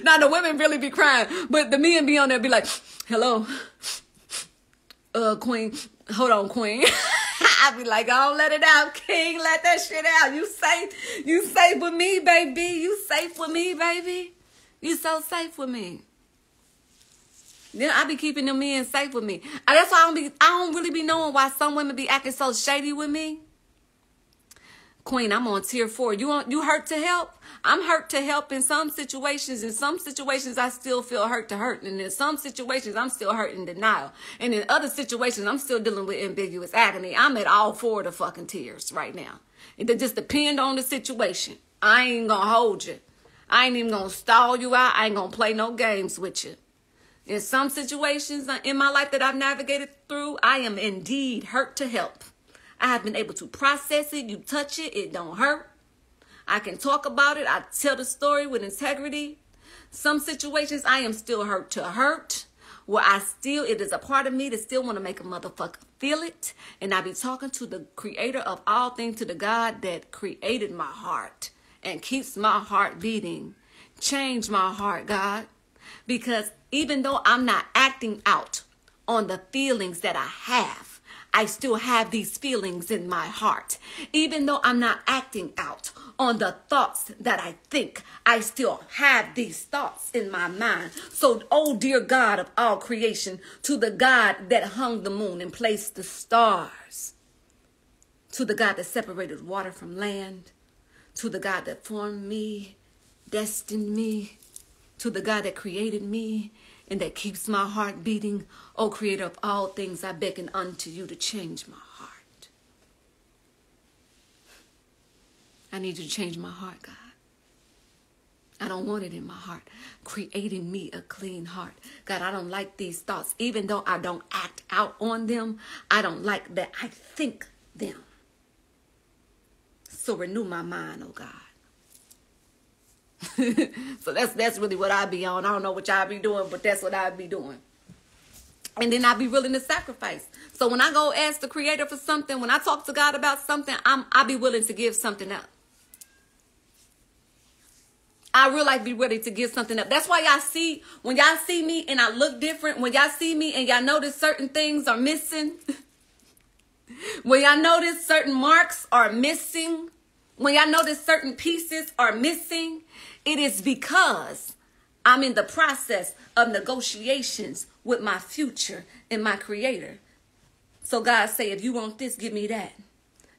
now the women really be crying, but the men be on there be like, hello, queen, hold on, queen. I be like, oh, let it out, king, let that shit out. You safe with me, baby. You safe with me, baby. You so safe with me. Then I be keeping them men safe with me. That's why I don't really be knowing why some women be acting so shady with me. Queen, I'm on tier 4. You hurt to help? I'm hurt to help in some situations. In some situations, I still feel hurt to hurt. And in some situations, I'm still hurt in denial. And in other situations, I'm still dealing with ambiguous agony. I'm at all 4 of the fucking tiers right now. It just depends on the situation. I ain't gonna hold you. I ain't even gonna stall you out. I ain't gonna play no games with you. In some situations in my life that I've navigated through, I am indeed hurt to help. I have been able to process it. You touch it, it don't hurt. I can talk about it. I tell the story with integrity. Some situations I am still hurt to hurt. Where it is a part of me that still want to make a motherfucker feel it. And I be talking to the creator of all things, to the God that created my heart and keeps my heart beating. Change my heart, God. Because even though I'm not acting out on the feelings that I have. I still have these feelings in my heart. Even though I'm not acting out on the thoughts that I think, I still have these thoughts in my mind. So, oh dear God of all creation, to the God that hung the moon and placed the stars, to the God that separated water from land, to the God that formed me, destined me, to the God that created me and that keeps my heart beating. O creator of all things, I beckon unto you to change my heart. I need you to change my heart, God. I don't want it in my heart. Create in me a clean heart. God, I don't like these thoughts. Even though I don't act out on them, I don't like that I think them. So renew my mind, oh God. So that's really what I be on. I don't know what y'all be doing, but that's what I be doing. And then I be willing to sacrifice. So when I go ask the Creator for something, when I talk to God about something, I be willing to give something up. I really be ready to give something up. That's why y'all see, when y'all see me and I look different, when y'all see me and y'all notice certain things are missing, when y'all notice certain marks are missing, when y'all notice certain pieces are missing, it is because I'm in the process of negotiations with my future and my Creator. So God say, if you want this, give me that.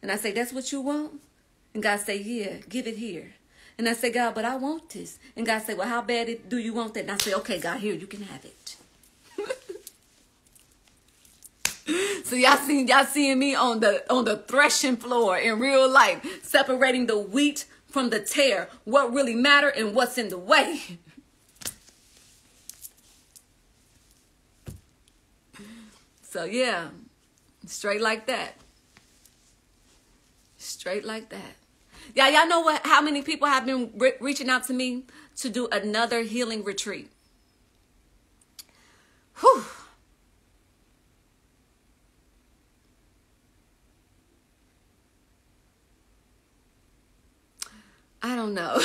And I say, that's what you want? And God say, yeah, give it here. And I say, God, but I want this. And God say, well, how bad do you want that? And I say, okay, God, here, you can have it. So y'all seeing me on the threshing floor in real life, separating the wheat from the tare, what really matter and what's in the way. So yeah, straight like that. Straight like that. Yeah, y'all know how many people have been reaching out to me to do another healing retreat. Whew. I don't know.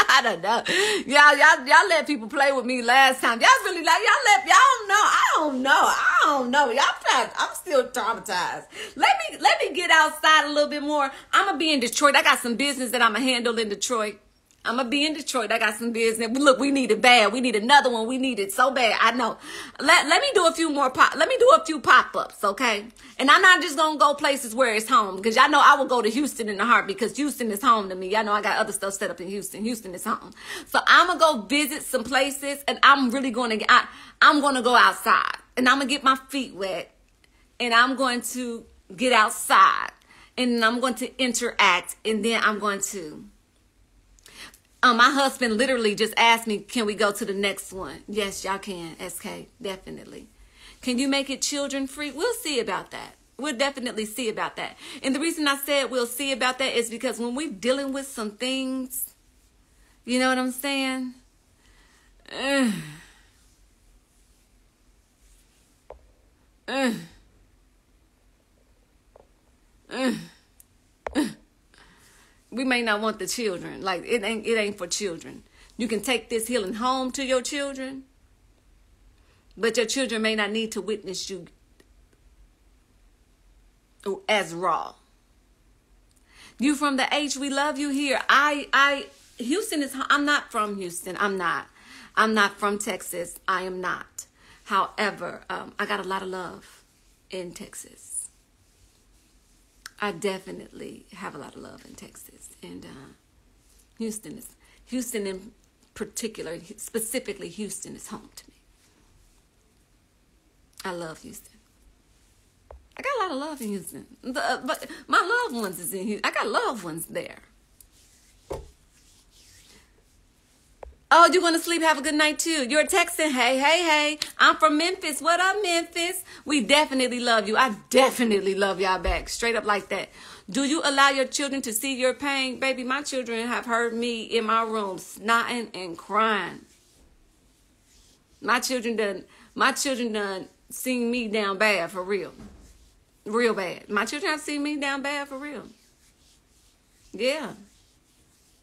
I don't know. Y'all let people play with me last time. Y'all really like, I don't know. I'm still traumatized. Let me get outside a little bit more. I'm going to be in Detroit. I got some business that I'm going to handle in Detroit. I'm going to be in Detroit. I got some business. Look, we need it bad. We need another one. We need it so bad. I know. Let me do a few more let me do a few pop-ups, okay? And I'm not just going to go places where it's home, because y'all know I will go to Houston in a heart, because Houston is home to me. Y'all know I got other stuff set up in Houston. Houston is home. So I'm going to go visit some places, and I'm really going to I'm going to go outside, and I'm going to get my feet wet, and I'm going to get outside, and I'm going to interact, and then I'm going to my husband literally just asked me, can we go to the next one? Yes, y'all can, SK, definitely. Can you make it children free? We'll see about that. We'll definitely see about that. And the reason I said we'll see about that is because when we're dealing with some things, you know what I'm saying? We may not want the children. Like, it ain't for children. You can take this healing home to your children, but your children may not need to witness you as raw. You from the H, we love you here. Houston is, I'm not from Houston. I'm not from Texas. I am not. However, I got a lot of love in Texas. I definitely have a lot of love in Texas, and Houston in particular, specifically Houston is home to me. I love Houston. I got a lot of love in Houston, but my loved ones is in Houston. I got loved ones there. Oh, you want to sleep? Have a good night too. You're texting. Hey. I'm from Memphis. What up, Memphis? We definitely love you. I definitely love y'all back. Straight up like that. Do you allow your children to see your pain? Baby, my children have heard me in my room snotting and crying. My children done seen me down bad for real. Real bad. My children have seen me down bad for real. Yeah.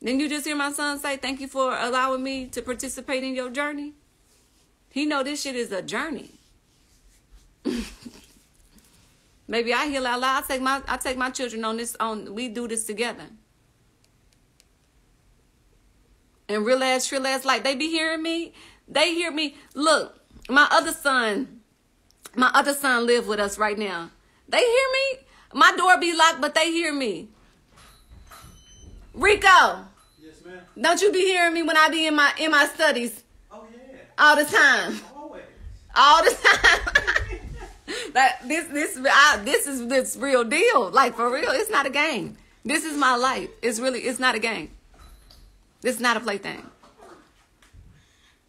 Didn't you just hear my son say, thank you for allowing me to participate in your journey? He know this shit is a journey. Maybe I heal out loud. I take my children on this. We do this together. And real ass, like they be hearing me. They hear me. Look, my other son live with us right now. They hear me. My door be locked, but they hear me. Rico.
Yes, ma'am.
Don't you be hearing me when I be in my studies?
Oh yeah.
All the time.
Always.
All the time. This is real deal. Like for real, it's not a game. This is my life. It's not a game. This is not a plaything.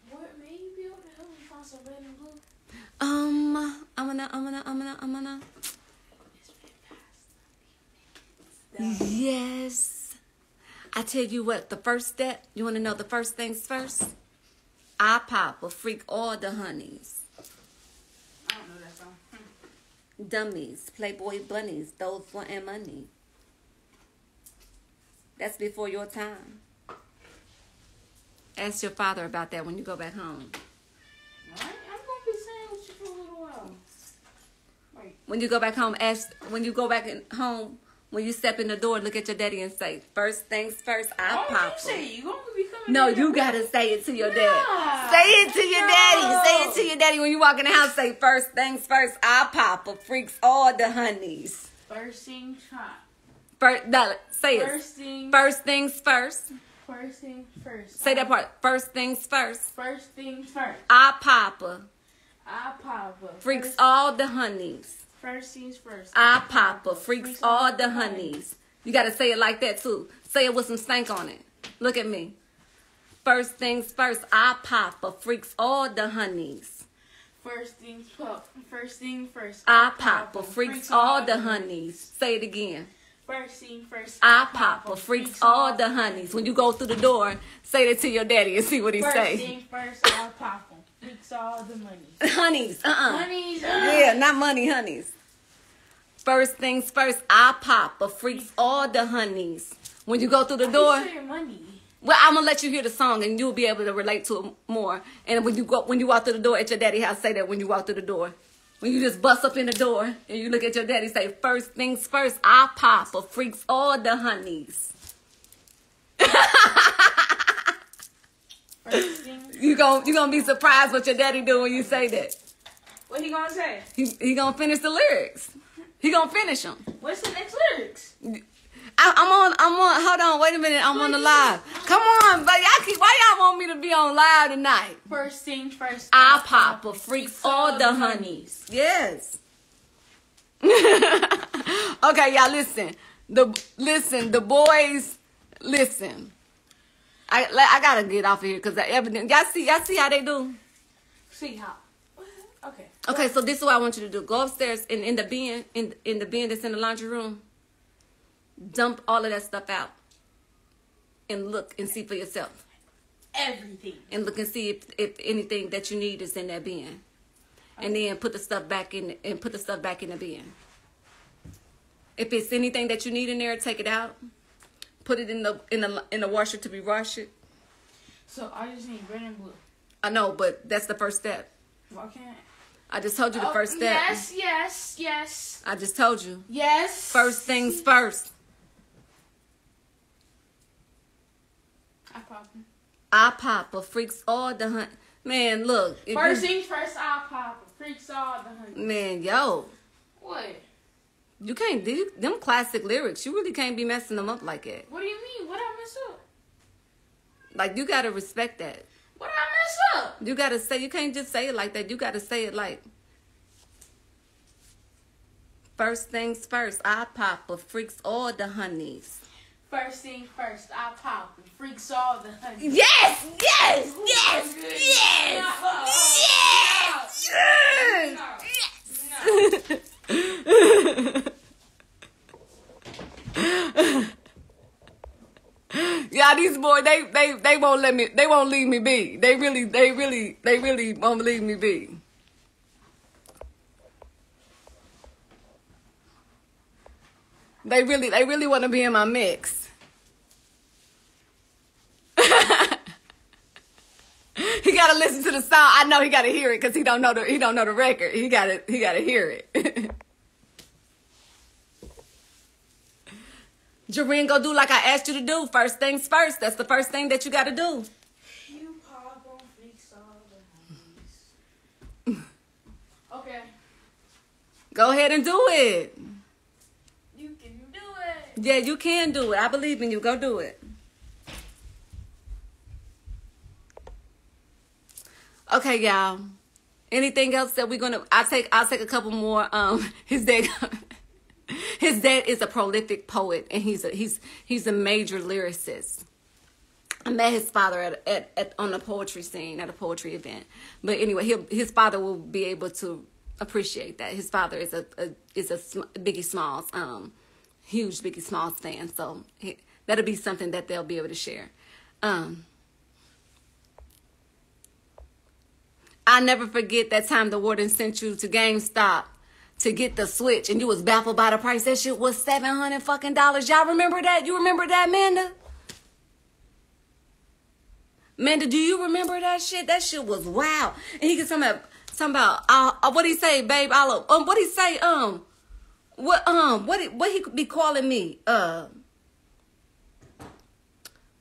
What made you be able to help me find some red and blue?
I'm gonna. Yes. I tell you what, the first step, you want to know the first things first? I pop a freak all the honeys.
I don't know that song.
Dummies, Playboy bunnies, those wanting money. That's before your time. Ask your father about that when you go back home.
Alright, I'm gonna be saying with you for a little while. Wait.
When you go back home, home, when you step in the door, look at your daddy and say, first things first, I
Why
pop
don't you say it? You gonna be coming
No,
in
you
here?
gotta say it to your
Nah.
dad. Say it to your daddy. Say it to your daddy when you walk in the house. Say first things first, I papa freaks all the honeys.
First thing hot.
First, no, say it.
First thing.
First things first.
First thing first.
Say that part. First things first.
First things first.
I papa
I papa.
freaks
First,
all the honeys.
first things first.
I papa freaks all the honeys. You gotta say it like that too. Say it with some stank on it. Look at me. First things first, I papa freaks all the honeys.
First things first thing first.
I papa freaks all the honeys. Say it again.
First thing first.
I papa freaks all the honeys. When you go through the door, say that to your daddy and see what he
First
say.
thing first, I papa freaks all the money.
Honeys,
Honeys.
Yeah, not money, honeys. First things first, I papa freaks all the honeys. When you go through the door,
You say money.
well, I'm gonna let you hear the song and you'll be able to relate to it more. And when you walk through the door at your daddy's house, say that when you walk through the door. When you just bust up in the door and you look at your daddy, say first things first, I papa freaks all the honeys.
First thing.
You gonna be surprised what your daddy do when you say that.
What he gonna say?
He gonna finish the lyrics. He gonna finish them.
What's the next lyrics?
I'm on, hold on, wait a minute, I'm on the live. Come on, but why y'all want me to be on live tonight?
First thing first.
I papa freaks all the honeys. Yes. Okay, y'all listen. The boys, listen. I gotta get off of here because evident. Y'all see how they do?
See how. Okay.
Okay, so this is what I want you to do. Go upstairs and in the bin, in the bin that's in the laundry room. Dump all of that stuff out and look and see for yourself.
Everything.
And look and see if anything that you need is in that bin. And then put the stuff back in the bin. If it's anything that you need in there, take it out. Put it in the washer to be washed.
So I just need red and blue.
I know, but that's the first step.
Why can't
I just told you the first step.
Yes.
I just told you.
Yes.
First things first. I papa freaks all the hunt. Man, look.
First things first, I papa freaks all the honey.
Man, yo.
What?
You can't do them classic lyrics. You really can't be messing them up like that.
What do you mean? What I mess up?
Like, you gotta respect that.
What I mess up?
You gotta say, you can't just say it like that. You gotta say it like, first things first, I papa freaks all the honeys.
First thing first, I papa freaks all the honey.
Yes! Yeah, these boys, they won't let me, they won't leave me be. They really won't leave me be. They really want to be in my mix. He got gotta listen to the song. I know he gotta hear it because he don't know the record. He gotta hear it. Jareen, go do like I asked you to do. First things first. That's the first thing that you gotta do.
You pop on fix all the homies. Okay.
Go ahead and do it.
You can do it.
Yeah, you can do it. I believe in you. Go do it. Okay, y'all. Anything else that we're gonna? I'll take a couple more. His dad is a prolific poet, and he's a major lyricist. I met his father at on a poetry scene at a poetry event. But anyway, his father will be able to appreciate that. His father is a Biggie Smalls, huge Biggie Smalls fan. So that'll be something that they'll be able to share. I never forget that time the warden sent you to GameStop to get the Switch, and you was baffled by the price. That shit was $700 fucking. Y'all remember that? You remember that, Amanda? Amanda, do you remember that shit? That shit was wow. And he get something about what he say, babe? What he say? What he be calling me?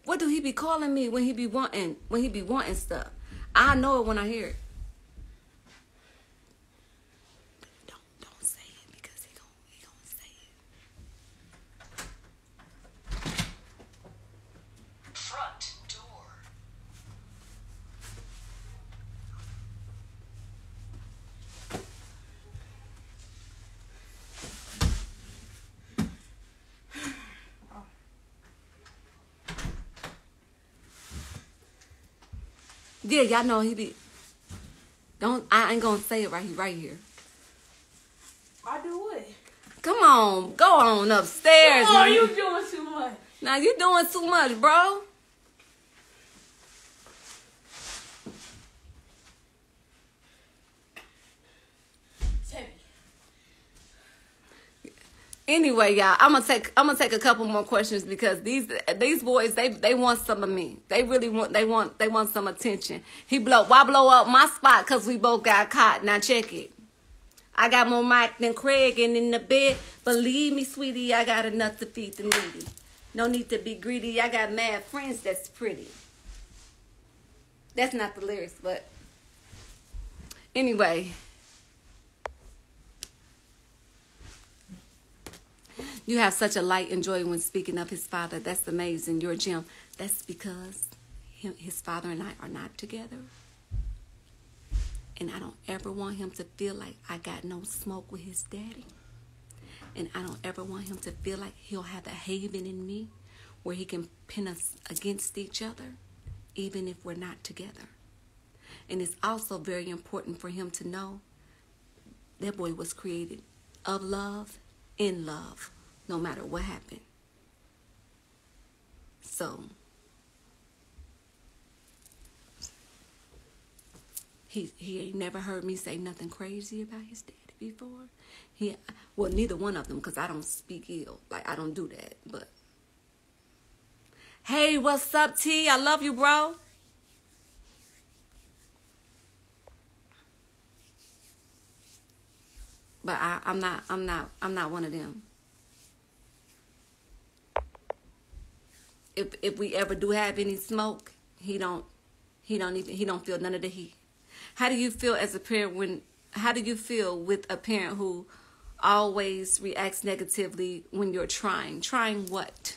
What do he be calling me when he be wanting stuff? I know it when I hear it. Don't say it because he gonna say it.
Front door.
Yeah, y'all know he be. I ain't gonna say it right here.
I do it.
Come on, go on upstairs.
Oh, you doing too much.
Now you doing too much, bro.
It's heavy.
Anyway, y'all, I'm gonna take a couple more questions because these boys they want some of me. They really want some attention. Why blow up my spot? Cause we both got caught. Now check it. I got more mic than Craig, and in the bed, believe me, sweetie, I got enough to feed the needy. No need to be greedy. I got mad friends that's pretty. That's not the lyrics, but anyway. You have such a light and joy when speaking of his father. That's amazing. You're a gem. That's because his father and I are not together. And I don't ever want him to feel like I got no smoke with his daddy. And I don't ever want him to feel like he'll have a haven in me where he can pin us against each other, even if we're not together. And it's also very important for him to know that boy was created of love, in love, no matter what happened. So he ain't never heard me say nothing crazy about his daddy before. Well, neither one of them, because I don't speak ill. Like, I don't do that. But hey, what's up, T? I love you, bro. But I'm not one of them. If we ever do have any smoke, he don't feel none of the heat. How do you feel as a parent how do you feel with a parent who always reacts negatively when you're trying? Trying what?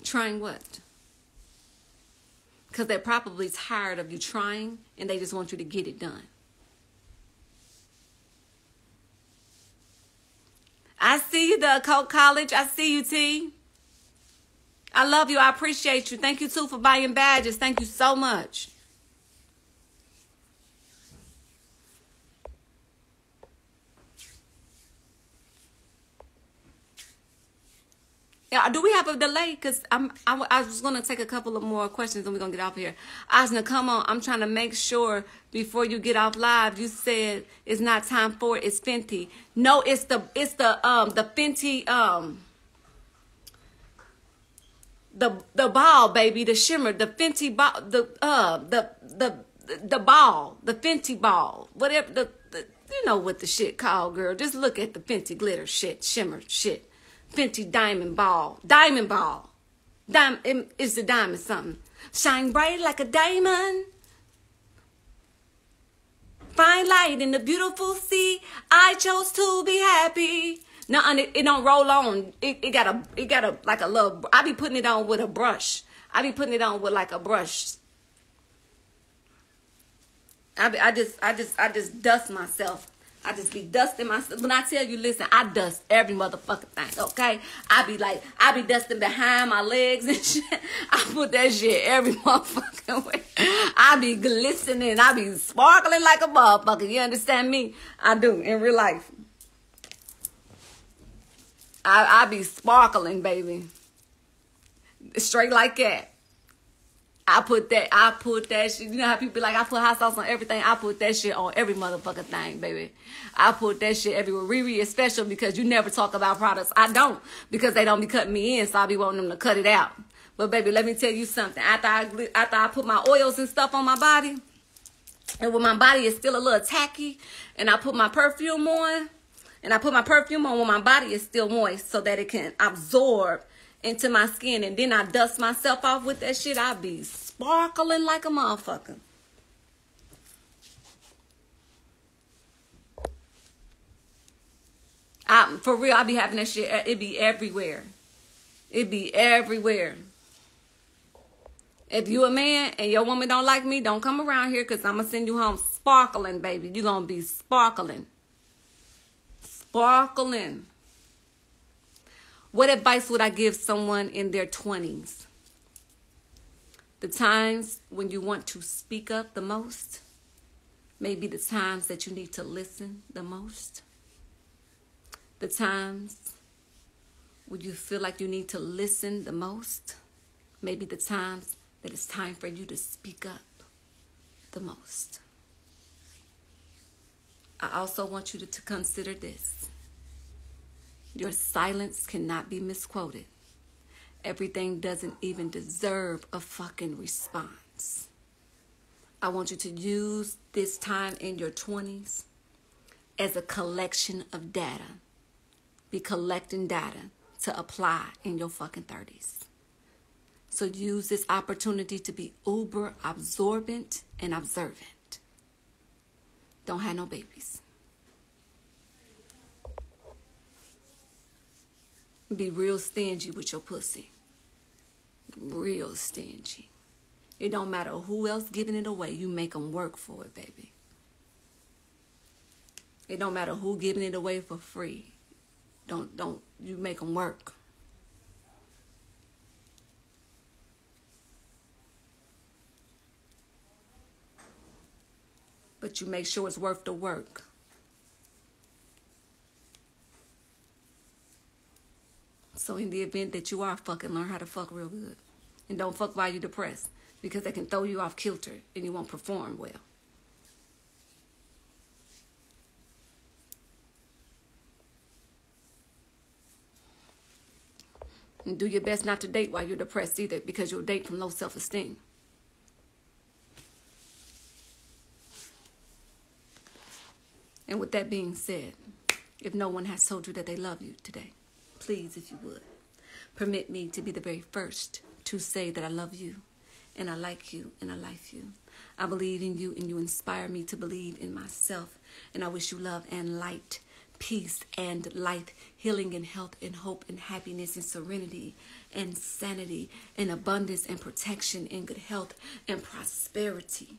Trying what? Because they're probably tired of you trying and they just want you to get it done. I see you, the Coke College. I see you, T. I love you. I appreciate you. Thank you, too, for buying badges. Thank you so much. Yeah, do we have a delay? Because I was going to take a couple of more questions and we're going to get off here. AJNA, come on. I'm trying to make sure before you get off live, you said it's not time for it. It's Fenty. No, it's the Fenty, the ball, baby, the shimmer, the Fenty ball, the ball, the Fenty ball, whatever you know what the shit called, girl. Just look at the Fenty glitter shit, shimmer shit, Fenty diamond ball. It's the diamond something. Shine bright like a diamond. Fine light in the beautiful sea. I chose to be happy. No, it don't roll on. It got a like a little. I be putting it on with a brush. I be putting it on with like a brush. I just dust myself. I just be dusting myself. When I tell you, listen, I dust every motherfucking thing, okay? I be dusting behind my legs and shit. I put that shit every motherfucking way. I be glistening. I be sparkling like a motherfucker. You understand me? I do, in real life. I be sparkling, baby. Straight like that. I put that shit. You know how people be like, I put hot sauce on everything. I put that shit on every motherfucking thing, baby. I put that shit everywhere. Riri is special because you never talk about products. I don't, because they don't be cutting me in, so I be wanting them to cut it out. But baby, let me tell you something. After I put my oils and stuff on my body, and when my body is still a little tacky, and I put my perfume on, when my body is still moist so that it can absorb into my skin, and then I dust myself off with that shit, I be sparkling like a motherfucker. For real, I be having that shit. It be everywhere. It be everywhere. If you a man and your woman don't like me, don't come around here, because I'm going to send you home sparkling, baby. You going to be sparkling. Sparkling. What advice would I give someone in their 20s? The times when you want to speak up the most, maybe the times that you need to listen the most. The times when you feel like you need to listen the most, maybe the times that it's time for you to speak up the most. I also want you to consider this. Your silence cannot be misquoted. Everything doesn't even deserve a fucking response. I want you to use this time in your 20s as a collection of data. Be collecting data to apply in your fucking 30s. So use this opportunity to be uber absorbent and observant. Don't have no babies. Be real stingy with your pussy. Real stingy. It don't matter who else giving it away. You make them work for it, baby. It don't matter who giving it away for free. You make them work. But you make sure it's worth the work. So in the event that you are fucking, learn how to fuck real good. And don't fuck while you're depressed, because they can throw you off kilter and you won't perform well. And do your best not to date while you're depressed either, because you'll date from low self-esteem. And with that being said, if no one has told you that they love you today, please, if you would, permit me to be the very first to say that I love you, and I like you, and I like you. I believe in you, and you inspire me to believe in myself. And I wish you love and light, peace and light, healing and health and hope and happiness and serenity and sanity and abundance and protection and good health and prosperity.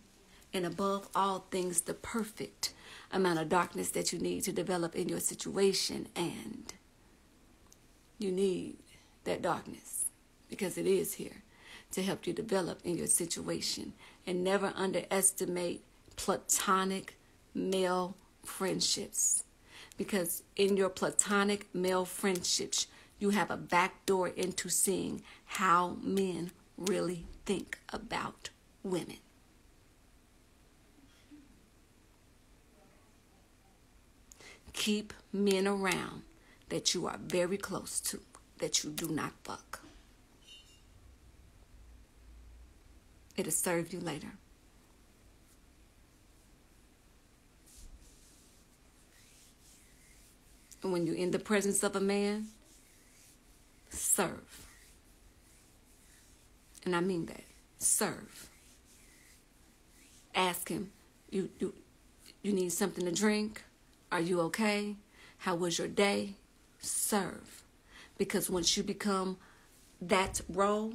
And above all things, the perfect amount of darkness that you need to develop in your situation. And you need that darkness, because it is here to help you develop in your situation. And never underestimate platonic male friendships, because in your platonic male friendships, you have a back door into seeing how men really think about women. Keep men around that you are very close to, that you do not fuck. It'll serve you later. And when you're in the presence of a man, serve. And I mean that. Serve. Ask him, you need something to drink? Are you okay? How was your day? Serve. Because once you become that role,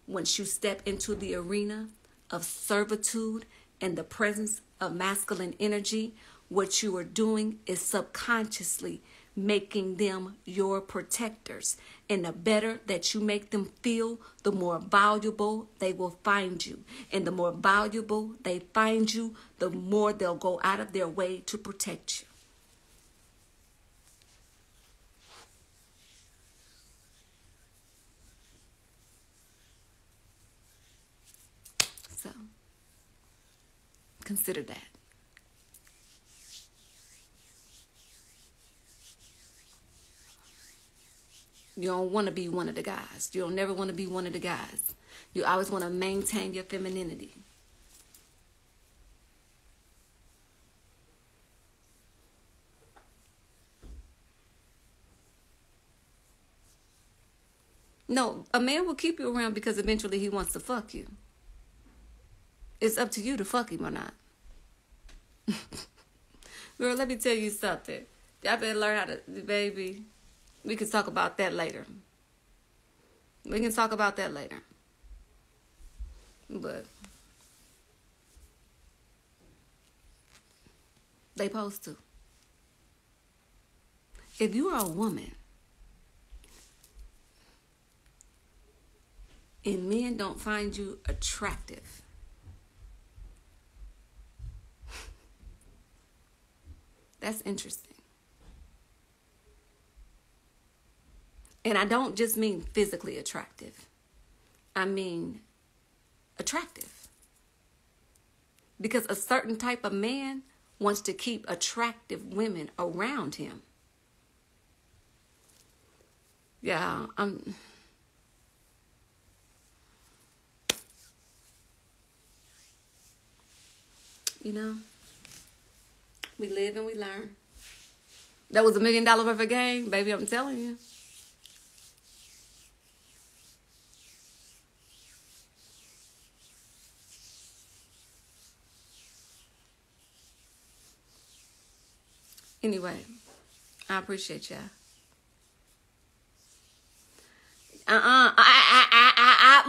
once you step into the arena of servitude and the presence of masculine energy, what you are doing is subconsciously making them your protectors. And the better that you make them feel, the more valuable they will find you. And the more valuable they find you, the more they'll go out of their way to protect you. So, consider that. You don't want to be one of the guys. You don't never want to be one of the guys. You always want to maintain your femininity. No, a man will keep you around because eventually he wants to fuck you. It's up to you to fuck him or not. Girl, let me tell you something. Y'all better learn how to, baby. We can talk about that later. We can talk about that later. But they supposed to. If you are a woman and men don't find you attractive, that's interesting. And I don't just mean physically attractive. I mean attractive. Because a certain type of man wants to keep attractive women around him. Yeah, you know, we live and we learn. That was $1 million worth of game, baby, I'm telling you. Anyway, I appreciate y'all.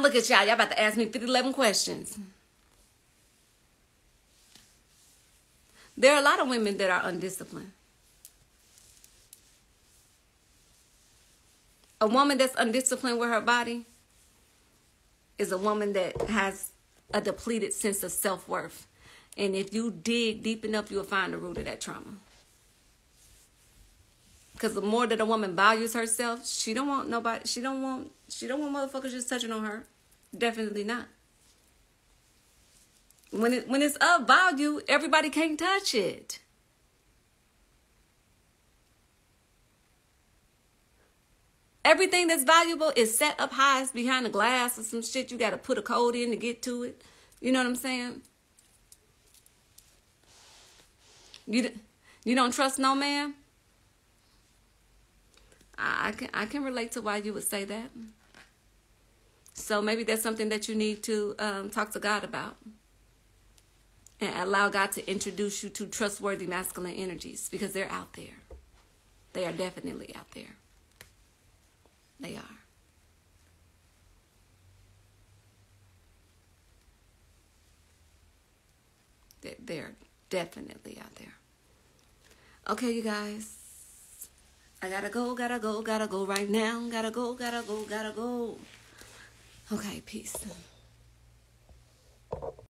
Look at y'all. Y'all about to ask me 11 questions. There are a lot of women that are undisciplined. A woman that's undisciplined with her body is a woman that has a depleted sense of self-worth. And if you dig deep enough, you'll find the root of that trauma. Because the more that a woman values herself, she don't want nobody, she don't want motherfuckers just touching on her. Definitely not. When it's of value, everybody can't touch it. Everything that's valuable is set up high behind the glass or some shit. You got to put a code in to get to it. You know what I'm saying? You don't trust no man? I can relate to why you would say that. So maybe that's something that you need to talk to God about. And allow God to introduce you to trustworthy masculine energies. Because they're out there. They are definitely out there. They are. They're definitely out there. Okay, you guys. I gotta go right now. Gotta go. Okay, peace.